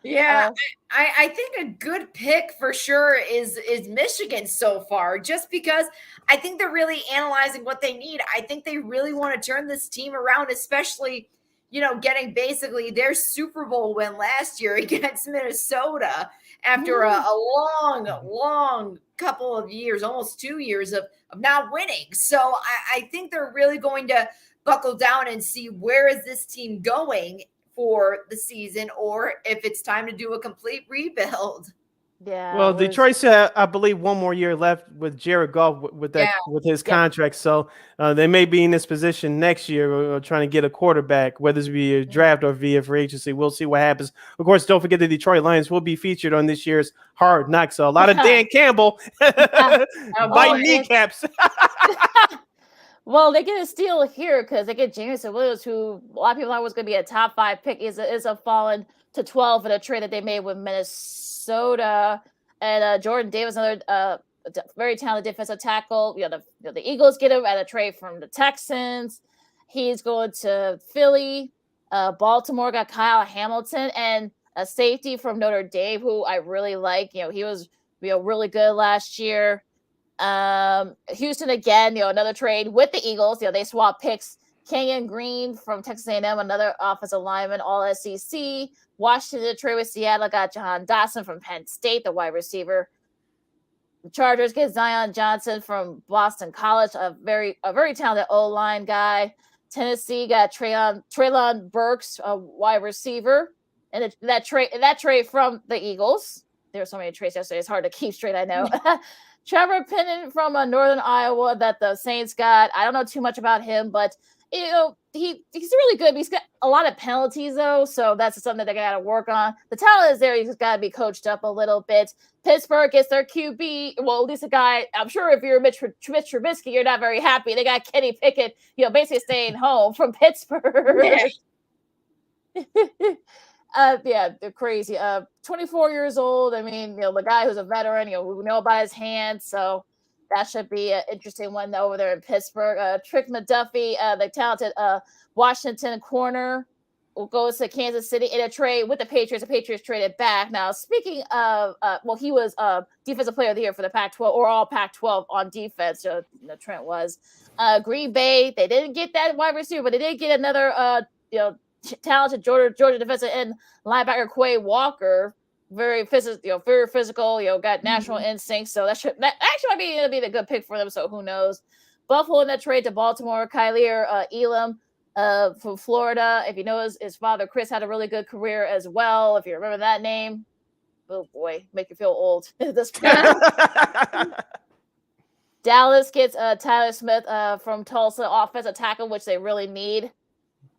Yeah, I think a good pick for sure is Michigan so far, just because I think they're really analyzing what they need. I think they really want to turn this team around, especially, getting basically their Super Bowl win last year against Minnesota after a long couple of years, almost 2 years of not winning. So I think they're really going to buckle down and see where is this team going for the season, or if it's time to do a complete rebuild. Yeah. Well, Detroit said, I believe, one more year left with Jared Goff with his contract. So they may be in this position next year or trying to get a quarterback, whether it's via draft or via free agency. We'll see what happens. Of course, don't forget the Detroit Lions will be featured on this year's Hard Knocks. So a lot of Dan Campbell biting kneecaps. Well, they get a steal here because they get Jameson Williams, who a lot of people thought was going to be a top 5 pick, is a fallen to 12 in a trade that they made with Minnesota. And Jordan Davis, another very talented defensive tackle. The Eagles get him at a trade from the Texans. He's going to Philly. Baltimore got Kyle Hamilton and a safety from Notre Dame, who I really like. He was really good last year. Houston again, another trade with the Eagles. They swap picks. Kenyon Green from Texas A&M, another offensive lineman, all SEC. Washington trade with Seattle, got Jahan Dotson from Penn State, the wide receiver. The Chargers get Zion Johnson from Boston College, a very talented O-line guy. Tennessee got Treylon Burks, a wide receiver, and that trade from the Eagles. There were so many trades yesterday; it's hard to keep straight. I know. Trevor Penning from Northern Iowa that the Saints got. I don't know too much about him, but he's really good. He's got a lot of penalties though, so that's something that they got to work on. The talent is there. He's got to be coached up a little bit. Pittsburgh gets their QB. Well, at least a guy. I'm sure if you're Mitch Trubisky, you're not very happy. They got Kenny Pickett, basically staying home from Pittsburgh. They're crazy. 24 years old. I mean, the guy who's a veteran, we know about his hands. So that should be an interesting one over there in Pittsburgh. Trick McDuffie, the talented Washington corner, will go to Kansas City in a trade with the Patriots. The Patriots traded back. Now, speaking of, he was Defensive Player of the Year for the Pac-12 or all Pac-12 on defense. Trent was. Green Bay, they didn't get that wide receiver, but they did get another, talented Georgia defensive end linebacker Quay Walker, very physical, got natural instincts. So that actually might be a good pick for them. So who knows? Buffalo in that trade to Baltimore, Kyler Elam from Florida. If you know his father Chris had a really good career as well. If you remember that name, oh boy, make you feel old. This Dallas gets Tyler Smith from Tulsa, offensive tackle, which they really need.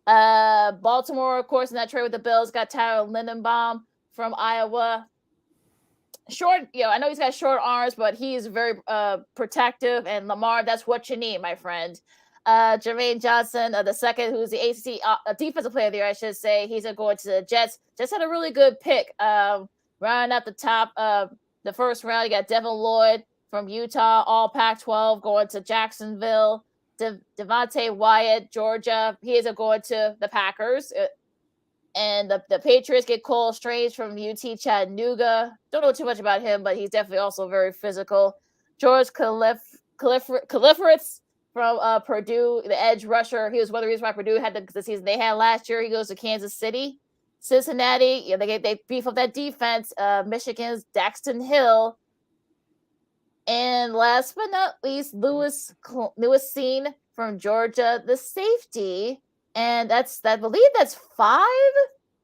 Baltimore, of course, in that trade with the Bills, got Tyler Lindenbaum from Iowa. Short, I know he's got short arms, but he's very protective. And Lamar, that's what you need, my friend. Jermaine Johnson, the second, who's the ACC Defensive Player of the Year, I should say. He's going to the Jets. Just had a really good pick. Rounding out the top the first round, you got Devin Lloyd from Utah, all Pac-12, going to Jacksonville. Devontae Wyatt, Georgia. He is going to the Packers. And the Patriots get Cole Strange from UT Chattanooga. Don't know too much about him, but he's definitely also very physical. George Kaliferitz from Purdue, the edge rusher. He was one of the reasons why Purdue had the season they had last year. He goes to Kansas City. Cincinnati, they beef up that defense. Michigan's Daxton Hill. And last but not least, Lewis Seen from Georgia, the safety. And I believe that's 5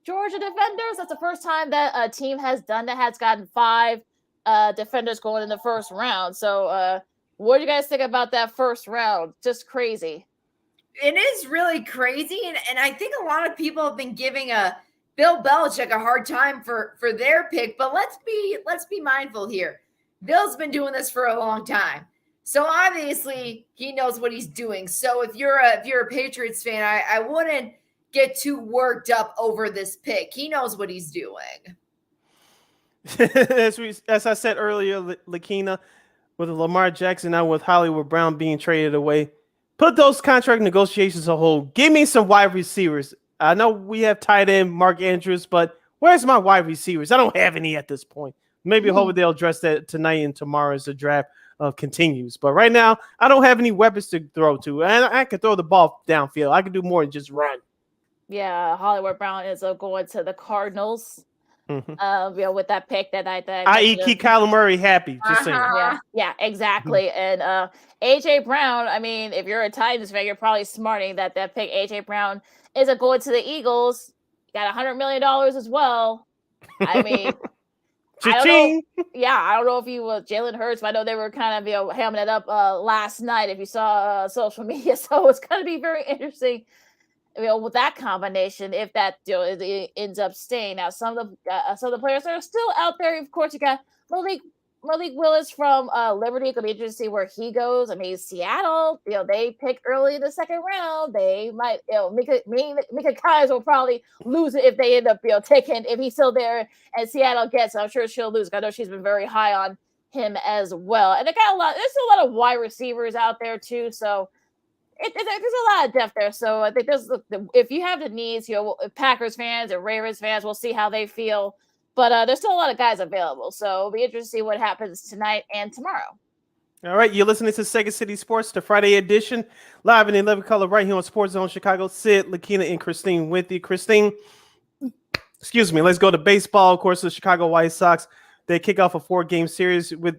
Georgia defenders. That's the first time that a team has done that, has gotten 5 defenders going in the first round. So what do you guys think about that first round? Just crazy. It is really crazy. And I think a lot of people have been giving Bill Belichick a hard time for their pick. But let's be mindful here. Bill's been doing this for a long time. So obviously he knows what he's doing. So if you're a Patriots fan, I wouldn't get too worked up over this pick. He knows what he's doing. As I said earlier, Lakeena, with Lamar Jackson now with Hollywood Brown being traded away, put those contract negotiations on hold. Give me some wide receivers. I know we have tight end Mark Andrews, but where's my wide receivers? I don't have any at this point. Maybe hopefully they'll address that tonight and tomorrow as the draft continues. But right now, I don't have any weapons to throw to. And I can throw the ball downfield. I can do more than just run. Yeah, Hollywood Brown is going to the Cardinals. Mm-hmm. With that pick that I keep Kyler Murray happy. Just saying. Yeah, exactly. And AJ Brown, I mean, if you're a Titans fan, you're probably smarting that pick AJ Brown isn't going to the Eagles. Got $100 million as well. I mean, I don't know if he was Jalen Hurts, but I know they were kind of hamming it up last night if you saw social media. So it's going to be very interesting, with that combination, if that it ends up staying. Now, some of the players that are still out there, of course, you got Malik Willis from Liberty. It's going to be interesting to see where he goes. I mean, Seattle, they picked early in the second round. They might, Mika Kimes will probably lose it if they end up, taking, if he's still there and Seattle gets, I'm sure she'll lose. I know she's been very high on him as well. And there's still a lot of wide receivers out there too. So there's a lot of depth there. So I think if you have the needs, Packers fans and Ravens fans, we'll see how they feel. But there's still a lot of guys available. So it'll be interesting to see what happens tonight and tomorrow. All right. You're listening to Second City Sports, the Friday edition, live in 11 color right here on Sports Zone Chicago. Sid, Lakeena, and Christine with you. Christine, excuse me. Let's go to baseball. Of course, the Chicago White Sox, they kick off a 4-game series with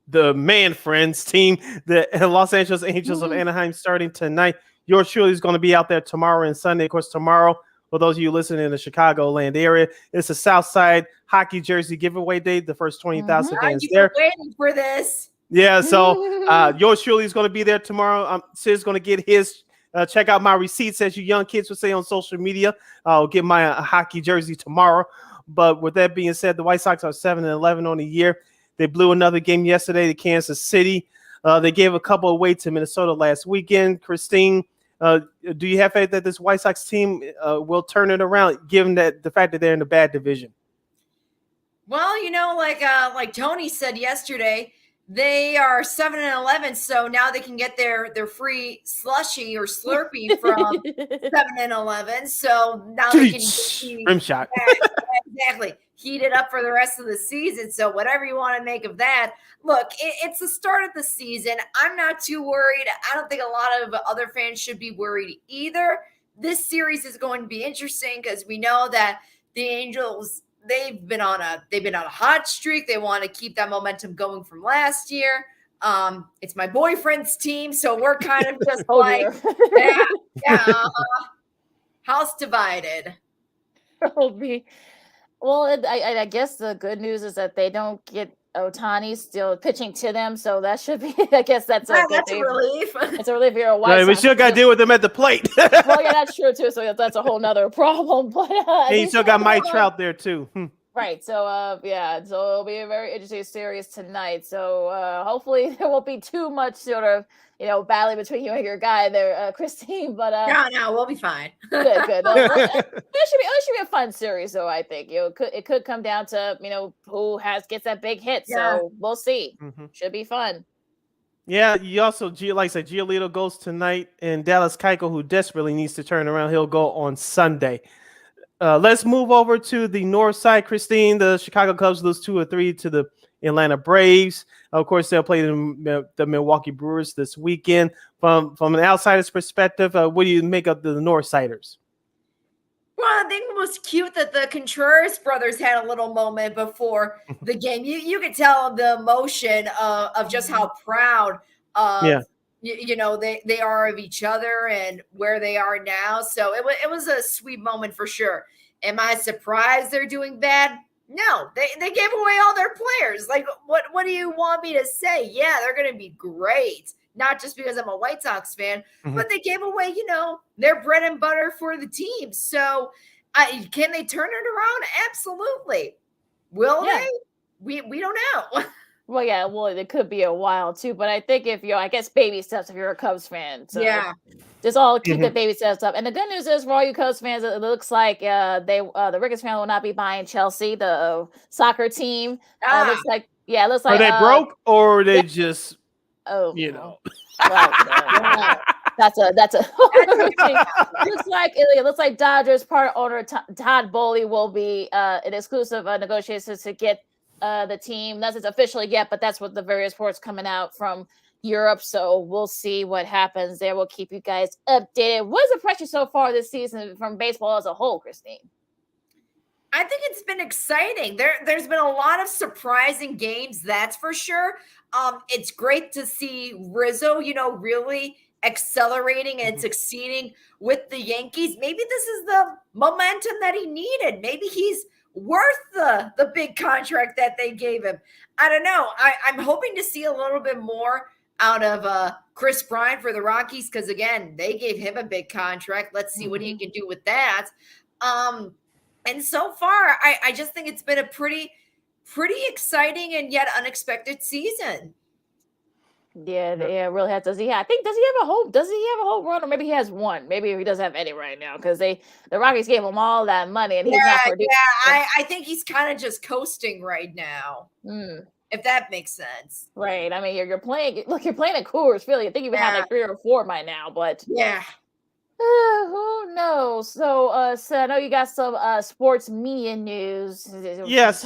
the Man Friends team, the Los Angeles Angels of Anaheim, starting tonight. Yours truly is going to be out there tomorrow and Sunday. Of course, tomorrow, for those of you listening in the Chicagoland area, it's a Southside hockey jersey giveaway day. The first 20,000 fans there. Waiting for this. Yeah, so yours truly is going to be there tomorrow. Sid's going to get his. Check out my receipts, as you young kids would say on social media. I'll get my hockey jersey tomorrow. But with that being said, the White Sox are 7-11 on the year. They blew another game yesterday to Kansas City. They gave a couple away to Minnesota last weekend. Christine, do you have faith that this White Sox team will turn it around, given that the fact that they're in a bad division? Well, like Tony said yesterday, they are 7-11, so now they can get their free slushy or Slurpee from 7-11. So now they can rim shot. Exactly. Heat it up for the rest of the season. So whatever you want to make of that. Look, it's the start of the season. I'm not too worried. I don't think a lot of other fans should be worried either. This series is going to be interesting because we know that the Angels, they've been on a hot streak. They want to keep that momentum going from last year. It's my boyfriend's team, so we're kind of just house divided. Well, I guess the good news is that they don't get Ohtani still pitching to them, so that should be. I guess that's a relief. It's a relief. You're a White Sox. We still got to deal with them at the plate. Well, yeah, that's true too. So that's a whole nother problem. But and you still got Mike Trout there too. Right. So so it'll be a very interesting series tonight. So hopefully there won't be too much sort of battling between you and your guy there, Christine. But no, we'll be fine. Good. It should be a fun series, though. I think it could come down to who gets that big hit. So we'll see. Should be fun. Yeah, you also, like I said, Giolito goes tonight, and Dallas Keuchel, who desperately needs to turn around, he'll go on Sunday. Let's move over to the north side, Christine. The Chicago Cubs lose 2-3 to the Atlanta Braves. Of course, they'll play the Milwaukee Brewers this weekend. From an outsider's perspective, what do you make of the Northsiders? Well, I think it was cute that the Contreras brothers had a little moment before the game. You could tell the emotion of just how proud of they are of each other and where they are now. So it was a sweet moment for sure. Am I surprised they're doing bad? No, they gave away all their players. Like, what do you want me to say? Yeah, they're going to be great. Not just because I'm a White Sox fan, but they gave away, their bread and butter for the team. So can they turn it around? Absolutely. Will they? We don't know. Well, yeah, it could be a while too, but I think I guess baby steps if you're a Cubs fan. So just all keep the baby steps up. And the good news is for all you Cubs fans, it looks like the Ricketts family will not be buying Chelsea, the soccer team. Looks like Are they broke or are they just well, that's a it looks like Dodgers part owner Todd Bowley will be in exclusive negotiations to get the team. Nothing's officially yet, but that's what the various reports coming out from Europe. So we'll see what happens there. We'll keep you guys updated. What's the pressure so far this season from baseball as a whole, Christine? I think it's been exciting. There's been a lot of surprising games, that's for sure. It's great to see Rizzo, really accelerating and succeeding with the Yankees. Maybe this is the momentum that he needed. Maybe he's worth the big contract that they gave him. I don't know. I'm hoping to see a little bit more out of Chris Bryant for the Rockies because, again, they gave him a big contract. Let's see what he can do with that. And so far, I just think it's been a pretty exciting and yet unexpected season. Yeah, really has. Does he have a whole run, or maybe he has one? Maybe he doesn't have any right now because the Rockies gave him all that money and he's not producing. Yeah, I think he's kind of just coasting right now. If that makes sense. Right. I mean, you're playing. Look, you're playing at Coors Field. I think you have like 3 or 4 by now, but yeah. Who knows? So, so I know you got some sports media news. Yes.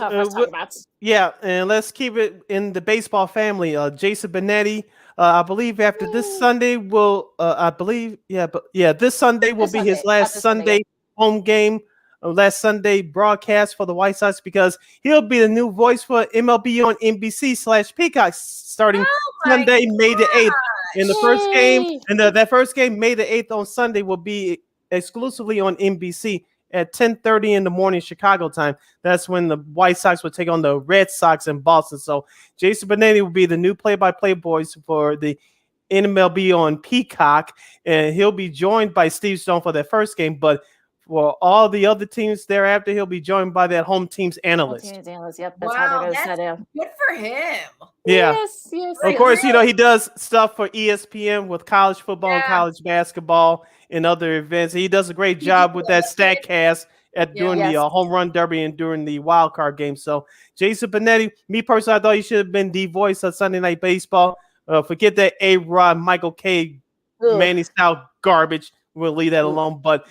Yeah, and let's keep it in the baseball family. Jason Benetti, I believe after this Sunday will, this Sunday will be his last Sunday home game, last Sunday broadcast for the White Sox because he'll be the new voice for MLB on NBC/Peacock starting Sunday, May the 8th. In the first game, and that first game, May the 8th on Sunday, will be exclusively on NBC at 10:30 in the morning Chicago time. That's when the White Sox will take on the Red Sox in Boston. So Jason Benetti will be the new play-by-play voice for the MLB on Peacock, and he'll be joined by Steve Stone for that first game. But for all the other teams thereafter, he'll be joined by that home team's analyst. Yep, that's how they're going to set out. Good for him. Yeah. Yes. Of course, he does stuff for ESPN with college football and college basketball and other events. He does a great job with that StatCast during the home run derby and during the wild card game. So Jason Benetti, me personally, I thought he should have been the voice of Sunday Night Baseball. Forget that A-Rod, Michael K, Manny style garbage. We'll leave that alone. But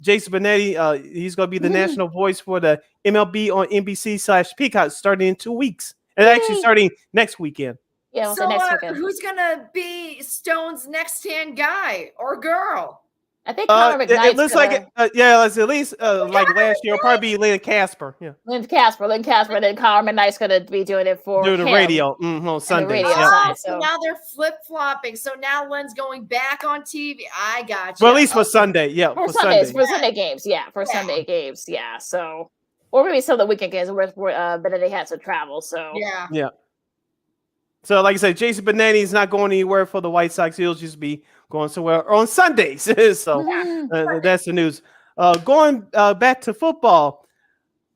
Jason Benetti, he's going to be the national voice for the MLB on NBC/Peacock starting in 2 weeks. And actually starting next weekend. Yeah, so next weekend. Who's going to be Stone's next-hand guy or girl? I think Connor McKnight's it looks like it's at least like last year. It'll probably be Lynn Casper. Yeah, Lynn Casper. Then Connor McKnight's going to be doing it for the radio on Sunday. So now they're flip-flopping. So now Lynn's going back on TV. I got you. Well, at least for Sunday. Yeah, for Sunday games. Yeah, for Sunday games. Yeah, so or maybe some of the weekend games where Benetti has to travel. So yeah. So, like I said, Jason Benetti is not going anywhere for the White Sox. He'll just be going somewhere on Sundays. So that's the news. Going back to football,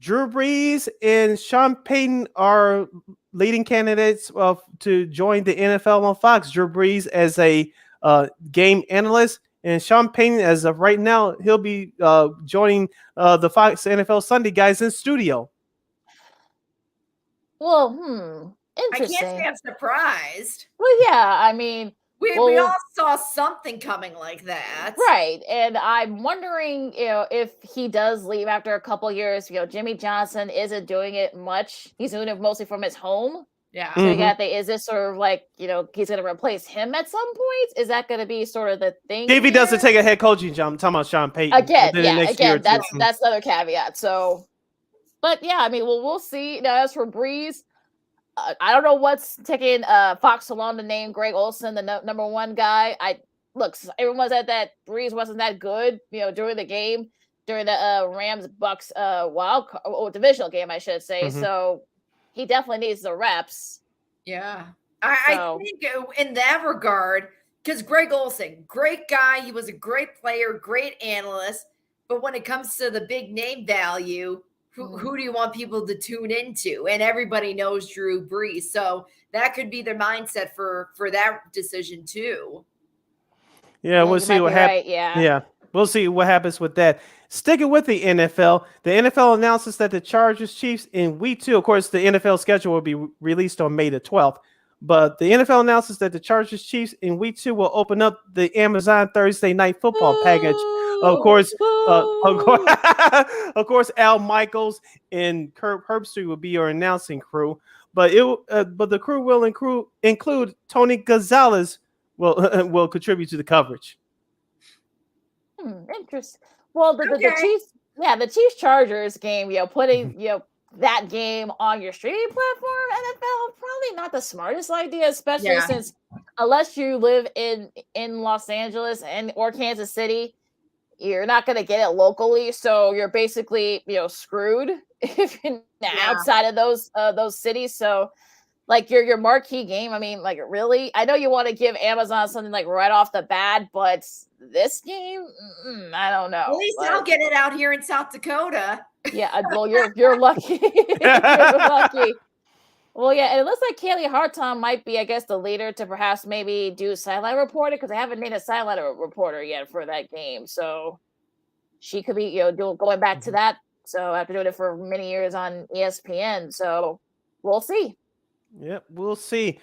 Drew Brees and Sean Payton are leading candidates to join the NFL on Fox. Drew Brees as a game analyst, and Sean Payton, as of right now, he'll be joining the Fox NFL Sunday guys in studio. Well, I Interesting. can't say I'm surprised. Well, yeah, I mean, We all saw something coming like that. right. And I'm wondering, if he does leave after a couple years, Jimmy Johnson isn't doing it much. He's doing it mostly from his home. Yeah. So is this sort of like, he's going to replace him at some point? Is that going to be sort of the thing? If he doesn't take a head coaching job, I'm talking about Sean Payton. Again, that's another caveat. So, but yeah, I mean, we'll see. Now, as for Breeze, I don't know what's taking Fox so long to name Greg Olson the number one guy. Everyone said that Breeze wasn't that good, during the game, during the Rams Bucks divisional game, I should say. Mm-hmm. So he definitely needs the reps. Yeah, I think in that regard, because Greg Olson, great guy, he was a great player, great analyst, but when it comes to the big name value, who do you want people to tune into? And everybody knows Drew Brees. So that could be their mindset for that decision too. Yeah, we'll see what happens. Right, yeah. We'll see what happens with that. Sticking with the NFL announces that the Chargers Chiefs in week 2, of course, the NFL schedule will be released on May the 12th. But the NFL announces that the Chargers Chiefs in week 2 will open up the Amazon Thursday Night Football package. Of course, Al Michaels and Kurt Herbstreit will be your announcing crew. But the crew will include Tony Gonzalez will contribute to the coverage. Interesting. Well, the Chiefs, the Chiefs Chargers game, putting that game on your streaming platform, NFL, probably not the smartest idea, especially since unless you live in Los Angeles or Kansas City, you're not going to get it locally. So you're basically, screwed if you're outside of those cities. So like your marquee game, I mean, like really, I know you want to give Amazon something like right off the bat, but this game, I don't know. At least I'll get it out here in South Dakota. Yeah, well, you're lucky. You're lucky. Well, yeah, and it looks like Kaylee Harton might be, I guess, the leader to perhaps maybe do sideline reporting, because I haven't named a sideline reporter yet for that game. So she could be, going back to that. So after doing it for many years on ESPN. So we'll see. Yep, we'll see.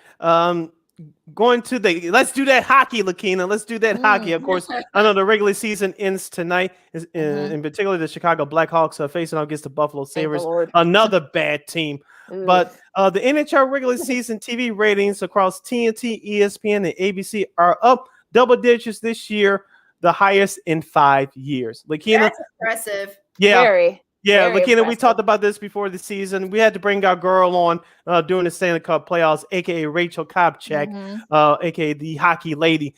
Going to let's do that hockey, Lakeena. Let's do that hockey. Of course, I know the regular season ends tonight. In particular, the Chicago Blackhawks are facing off against the Buffalo Sabres, another bad team. But the NHL regular season TV ratings across TNT, ESPN, and ABC are up double digits this year, the highest in 5 years. Lakeena, that's impressive. Yeah. Very. Yeah, Lakeena, we talked about this before the season. We had to bring our girl on during the Stanley Cup playoffs, a.k.a. Rachel Kopchak, a.k.a. the hockey lady.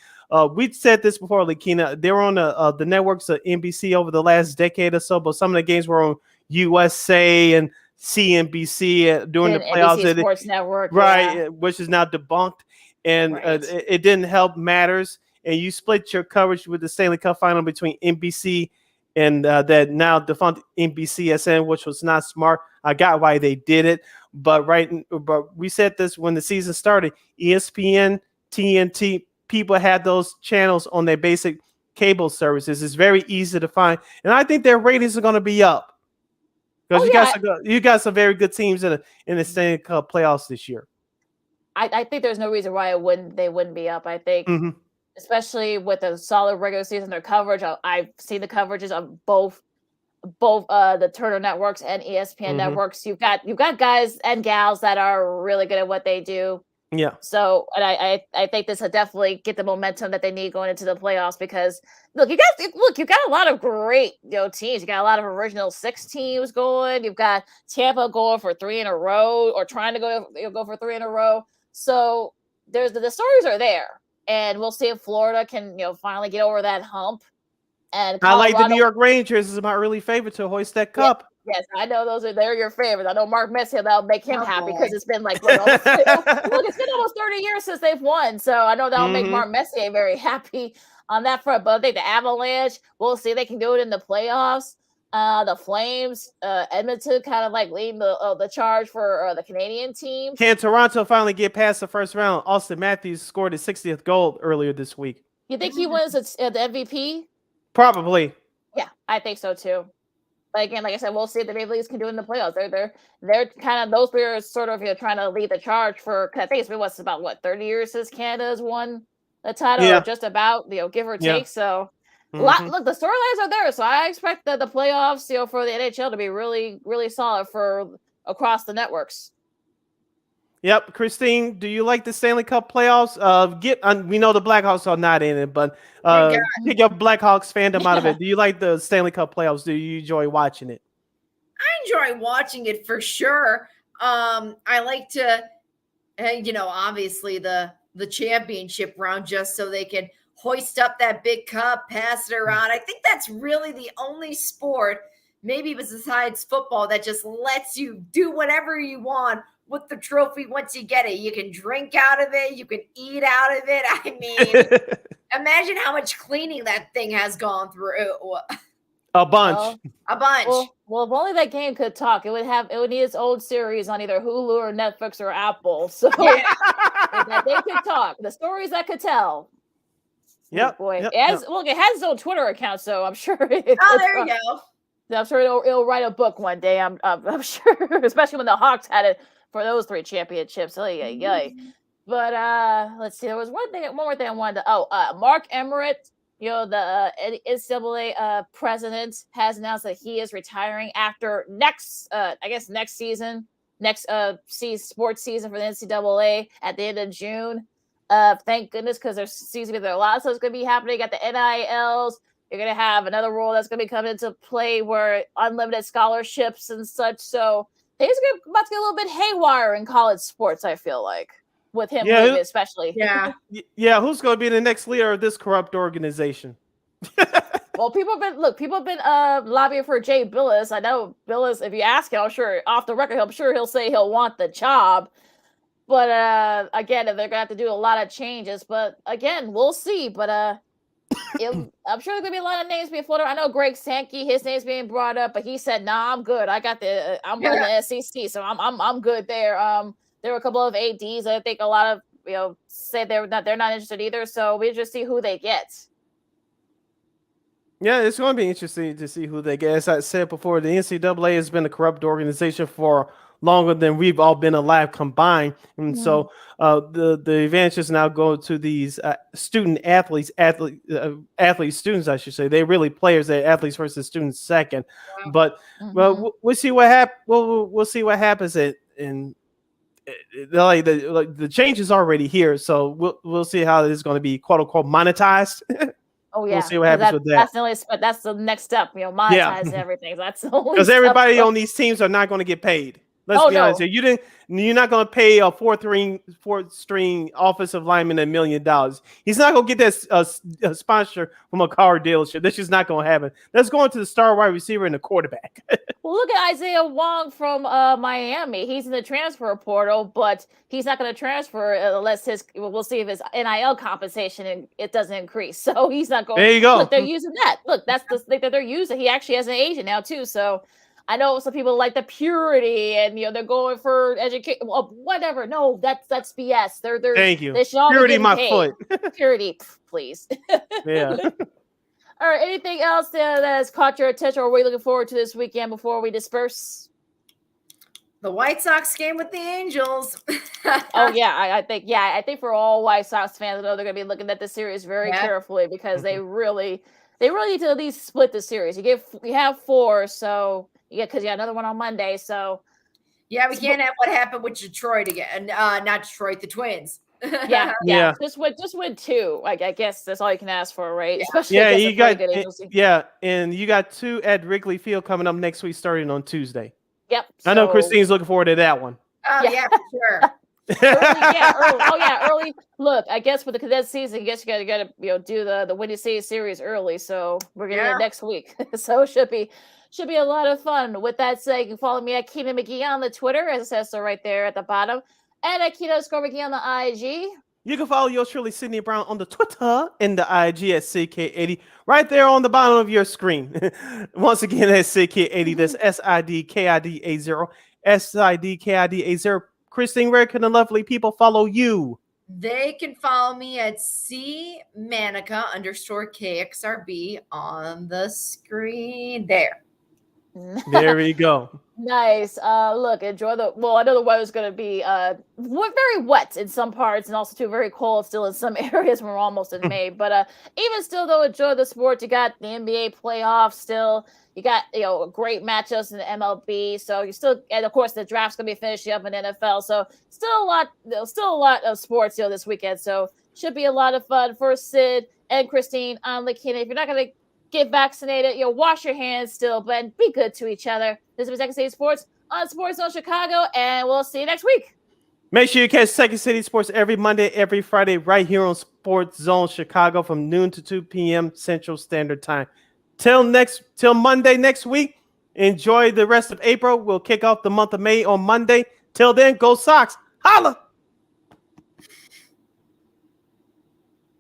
We said this before, Lakeena. They were on the networks of NBC over the last decade or so, but some of the games were on USA and CNBC during the playoffs. NBC Sports Network. Right, which is now debunked. And it didn't help matters. And you split your coverage with the Stanley Cup final between NBC and that now defunct NBCSN, which was not smart. I got why they did it, but we said this when the season started. ESPN, TNT, people had those channels on their basic cable services. It's very easy to find, and I think their ratings are going to be up because you got some very good teams in the Stanley Cup playoffs this year. I think there's no reason why they wouldn't be up. I think. Especially with a solid regular season, their coverage. I've seen the coverages of both the Turner networks and ESPN networks. You've got guys and gals that are really good at what they do. Yeah. So, and I think this will definitely get the momentum that they need going into the playoffs, because you got a lot of great teams. You got a lot of original 6 teams going. You've got Tampa going for 3 in a row, or trying to go for 3 in a row. So the stories are there. And we'll see if Florida can, finally get over that hump. And Colorado, I like the New York Rangers as my early favorite to hoist that cup. Yes, I know they're your favorites. I know Mark Messier, that'll make him happy, because it's been it's been almost 30 years since they've won. So I know that'll make Mark Messier very happy on that front. But I think the Avalanche, we'll see if they can do it in the playoffs. The Flames, Edmonton kind of leading the charge for the Canadian team. Can Toronto finally get past the first round? Austin Matthews scored his 60th goal earlier this week. You think he wins the MVP? Probably. Yeah, I think so too. But again, like I said, we'll see if the Maple Leafs can do it in the playoffs. They're kind of those players sort of trying to lead the charge for. Cause I think it's been about 30 years since Canada has won the title, or just about give or take. So look, the storylines are there. So I expect the playoffs for the NHL to be really really solid for across the networks. Yep, Christine, do you like the Stanley Cup playoffs? We know the Blackhawks are not in it, but take your Blackhawks fandom out of it. Do you like the Stanley Cup playoffs? Do you enjoy watching it? I enjoy watching it for sure. I like to, obviously the championship round, just so they can hoist up that big cup, pass it around. I think that's really the only sport, maybe besides football, that just lets you do whatever you want with the trophy. Once you get it, you can drink out of it, you can eat out of it. I mean, imagine how much cleaning that thing has gone through. A bunch. Well, if only that game could talk, it would need its own series on either Hulu or Netflix or Apple. So that they could talk, the stories that could tell. Yeah, boy. It has its own Twitter account, so I'm sure. There you go. I'm sure it'll write a book one day. I'm sure, especially when the Hawks had it for those 3 championships. But let's see. There was one more thing I wanted to. Mark Emmert, the NCAA president, has announced that he is retiring after next season, sports season for the NCAA at the end of June. Thank goodness, because there seems to be a lot of stuff going to be happening. You got the NILs. You're going to have another rule that's going to be coming into play where unlimited scholarships and such. So things are about to get a little bit haywire in college sports, I feel like, with him leaving especially. Yeah. Who's going to be the next leader of this corrupt organization? Well, people have been lobbying for Jay Billis. I know Billis, if you ask him, I'm sure off the record, he'll say he'll want the job. But again, they're going to have to do a lot of changes. But again, we'll see. But I'm sure there's going to be a lot of names being floated. I know Greg Sankey, his name's being brought up, but he said, "Nah, I'm good. I'm running the SEC, so I'm good there." There were a couple of ADs. I think a lot of say they're not interested either. So we just see who they get. Yeah, it's going to be interesting to see who they get. As I said before, the NCAA has been a corrupt organization for longer than we've all been alive combined. And so the advantages now go to these students, I should say. They're really players. They're athletes versus students second. Yeah. But we'll see what happens. We'll see what happens. The change is already here. So we'll see how it is going to be, quote unquote, monetized. Oh yeah, we'll see what happens with that. That's the next step. Monetize everything. That's the only. Because everybody on these teams are not going to get paid. Let's be honest here. You're not going to pay a fourth string offensive lineman $1 million. He's not going to get that a sponsor from a car dealership. That's just not going to happen. That's going to the star wide receiver and the quarterback. Well, look at Isaiah Wong from Miami. He's in the transfer portal, but he's not going to transfer unless we'll see if his NIL compensation it doesn't increase. So he's not going. There you go. Look, they're using that. Look, that's the thing that they're using. He actually has an agent now too. So. I know some people like the purity and they're going for education, whatever. No, that's BS. They're thank you. They should all purity be my paid. foot. Purity, please. Yeah. All right. Anything else that has caught your attention, or are we looking forward to this weekend before we disperse? The White Sox game with the Angels. Oh yeah, I think for all White Sox fans, I know they're going to be looking at this series very carefully because they really need to at least split the series. You have 4, so. Yeah, because you got another one on Monday, so. Yeah, we can't have what happened with Detroit again. Not Detroit, the Twins. Yeah. Just win 2. I guess that's all you can ask for, right? Yeah. Especially and you got 2 at Wrigley Field coming up next week, starting on Tuesday. Yep. I know Christine's looking forward to that one. Oh yeah, for sure. Early. Look, I guess for the condensed season, I guess you gotta do the Windy City series early. So we're gonna do it next week. So it should be a lot of fun. With that said, you can follow me at Keena McGee on the Twitter, as it says so right there at the bottom, and at Keena_McGee on the IG. You can follow yours truly, Sydney Brown, on the Twitter and the IG at CK80, right there on the bottom of your screen. Once again, that's CK80. That's SIDKID80. SIDKID80. Christine, where can the lovely people follow you? They can follow me at Manika _ KXRB on the screen there. There we go. Nice. Look, enjoy the. Well, I know the weather's going to be very wet in some parts, and also too very cold still in some areas. We're almost in May, but even still, though, enjoy the sport. You got the NBA playoffs still. You got great matchups in the MLB. So you still, and of course, the draft's going to be finishing up in NFL. So still a lot of sports this weekend. So should be a lot of fun for Sid and Christine. Lakeena, if you're not going to get vaccinated, wash your hands still, but be good to each other. This is Second City Sports on Sports Zone Chicago, and we'll see you next week. Make sure you catch Second City Sports every Monday, every Friday, right here on Sports Zone Chicago from noon to 2 p.m. Central Standard Time. Till Monday next week, enjoy the rest of April. We'll kick off the month of May on Monday. Till then, go Sox. Holla!